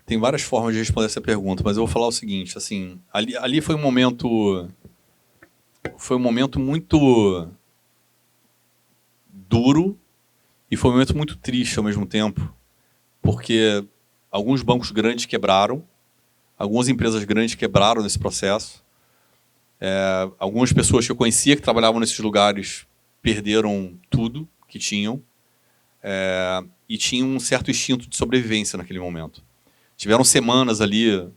Tem várias formas de responder essa pergunta, mas eu vou falar o seguinte, assim, ali foi um momento muito duro e foi um momento muito triste ao mesmo tempo, porque alguns bancos grandes quebraram, algumas empresas grandes quebraram nesse processo, algumas pessoas que eu conhecia que trabalhavam nesses lugares perderam tudo que tinham, e tinham um certo instinto de sobrevivência naquele momento. Tiveram semanas ali,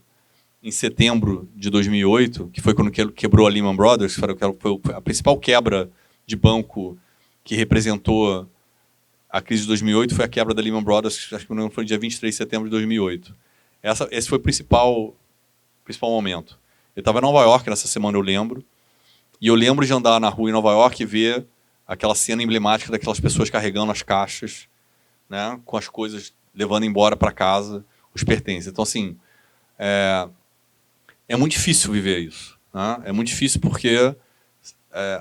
em setembro de 2008, que foi quando quebrou a Lehman Brothers, que foi a principal quebra de banco que representou a crise de 2008, foi a quebra da Lehman Brothers, acho que não foi no dia 23 de setembro de 2008. Esse foi o principal momento. Eu estava em Nova York nessa semana, eu lembro, e eu lembro de andar na rua em Nova York e ver aquela cena emblemática daquelas pessoas carregando as caixas, né, com as coisas, levando embora para casa os pertences. Então, assim, é muito difícil viver isso, né? É muito difícil porque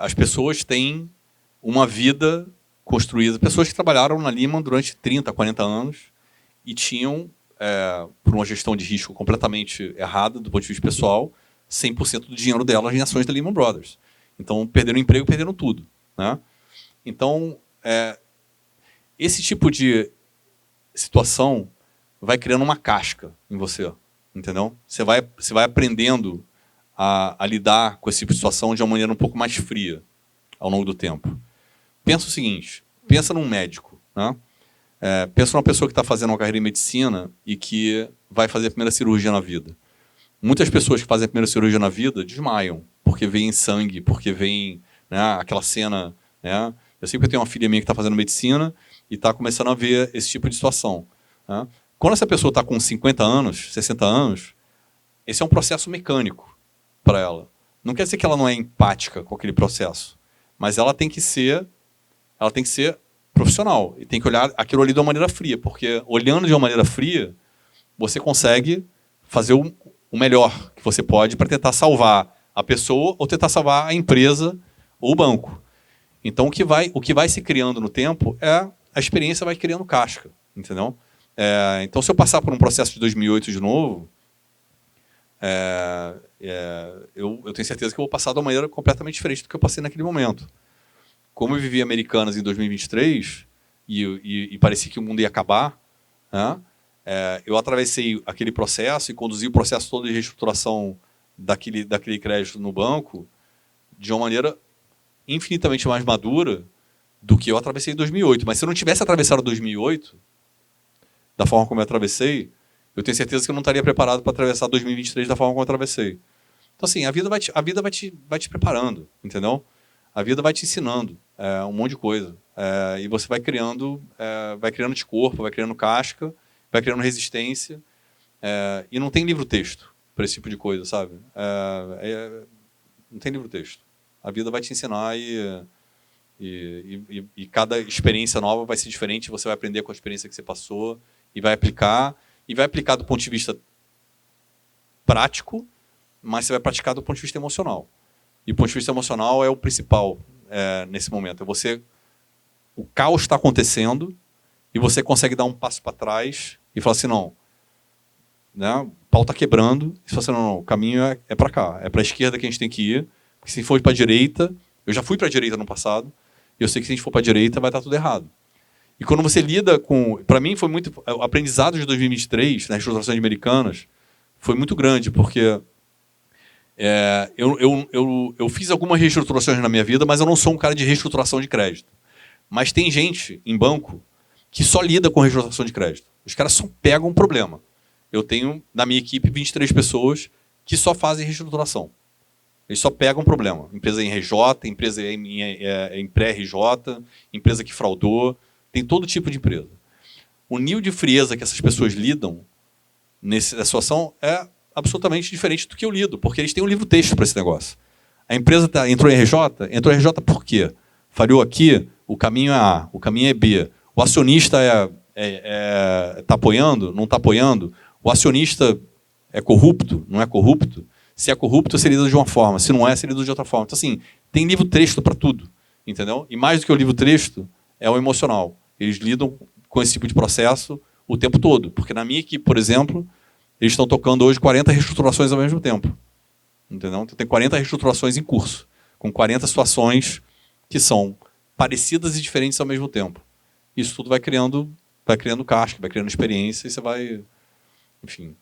as pessoas têm uma vida construída. Pessoas que trabalharam na Lehman durante 30, 40 anos e tinham, por uma gestão de risco completamente errada do ponto de vista pessoal, 100% do dinheiro delas em ações da Lehman Brothers. Então, perderam o emprego, perderam tudo, né? Então, esse tipo de situação vai criando uma casca em você, entendeu? Você vai aprendendo a lidar com esse tipo de situação de uma maneira um pouco mais fria ao longo do tempo. Pensa o seguinte, pensa num médico, né? Pensa numa pessoa que está fazendo uma carreira em medicina e que vai fazer a primeira cirurgia na vida. Muitas pessoas que fazem a primeira cirurgia na vida desmaiam, porque veem sangue, porque veem, né, aquela cena, né? Eu sei que eu tenho uma filha minha que está fazendo medicina e está começando a ver esse tipo de situação, né? Quando essa pessoa está com 50 anos, 60 anos, esse é um processo mecânico para ela. Não quer dizer que ela não é empática com aquele processo, mas ela tem que ser profissional e tem que olhar aquilo ali de uma maneira fria, porque olhando de uma maneira fria, você consegue fazer o melhor que você pode para tentar salvar a pessoa ou tentar salvar a empresa ou o banco. Então, o que vai se criando no tempo a experiência vai criando casca, entendeu? Então, se eu passar por um processo de 2008 de novo, eu tenho certeza que eu vou passar de uma maneira completamente diferente do que eu passei naquele momento. Como eu vivi Americanas em 2023 e parecia que o mundo ia acabar, né? Eu atravessei aquele processo e conduzi o processo todo de reestruturação daquele crédito no banco de uma maneira infinitamente mais madura do que eu atravessei em 2008. Mas se eu não tivesse atravessado 2008, da forma como eu atravessei, eu tenho certeza que eu não estaria preparado para atravessar 2023 da forma como eu atravessei. Então, assim, a vida vai te preparando, entendeu? A vida vai te ensinando um monte de coisa. E você vai criando anticorpo, vai criando casca, vai criando resistência. E não tem livro-texto para esse tipo de coisa, sabe? Não tem livro-texto. A vida vai te ensinar e cada experiência nova vai ser diferente, você vai aprender com a experiência que você passou e vai aplicar do ponto de vista prático, mas você vai praticar do ponto de vista emocional. E o ponto de vista emocional é o principal nesse momento. O caos está acontecendo e você consegue dar um passo para trás e falar assim, não, né, o pau está quebrando, e você fala assim, não, o caminho é para cá, é para a esquerda que a gente tem que ir, porque se for para a direita, eu já fui para a direita no passado, e eu sei que se a gente for para a direita vai estar tudo errado. E quando você lida com... Para mim, foi muito... O aprendizado de 2023, na reestruturação de Americanas, foi muito grande, porque eu fiz algumas reestruturações na minha vida, mas eu não sou um cara de reestruturação de crédito. Mas tem gente em banco que só lida com reestruturação de crédito. Os caras só pegam um problema. Eu tenho, na minha equipe, 23 pessoas que só fazem reestruturação. Eles só pegam um problema. Empresa em RJ, empresa em pré-RJ, empresa que fraudou, tem todo tipo de empresa. O nível de frieza que essas pessoas lidam nessa situação é absolutamente diferente do que eu lido, porque eles têm um livro-texto para esse negócio. A empresa entrou em RJ? Entrou em RJ por quê? Falhou aqui, o caminho é A, o caminho é B. O acionista está apoiando? Não está apoiando? O acionista é corrupto? Não é corrupto? Se é corrupto, seria lido de uma forma. Se não é, seria lido de outra forma. Então, assim, tem livro-texto para tudo. Entendeu? E mais do que o livro-texto, é o emocional. Eles lidam com esse tipo de processo o tempo todo. Porque na minha equipe, por exemplo, eles estão tocando hoje 40 reestruturações ao mesmo tempo. Entendeu? Então, tem 40 reestruturações em curso, com 40 situações que são parecidas e diferentes ao mesmo tempo. Isso tudo vai criando casca, vai criando experiência e você vai... Enfim,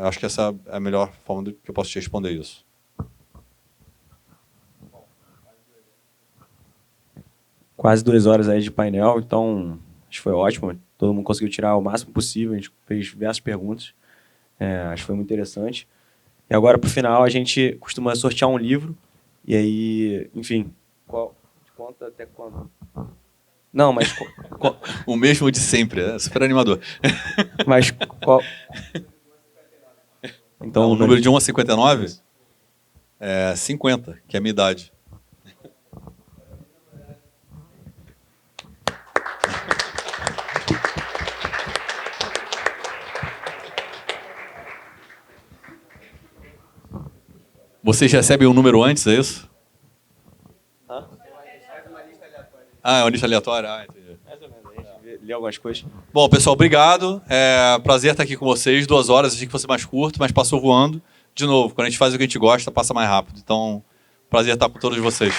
acho que essa é a melhor forma que eu posso te responder isso. Quase 2 horas aí de painel, então acho que foi ótimo. Todo mundo conseguiu tirar o máximo possível, a gente fez diversas perguntas. Acho que foi muito interessante. E agora, para o final, a gente costuma sortear um livro. E aí, enfim, de quanto até quanto? Não, mas... O mesmo de sempre, é super animador. Mas qual... Então, o número de 1 a 59 é 50, que é a minha idade. Vocês recebem um número antes, é isso? Ah, é uma lista aleatória? Ah, entendi. Mais ou menos, a gente lê algumas coisas. Bom, pessoal, obrigado. Prazer estar aqui com vocês. 2 horas, achei que fosse mais curto, mas passou voando. De novo, quando a gente faz o que a gente gosta, passa mais rápido. Então, prazer estar com todos vocês.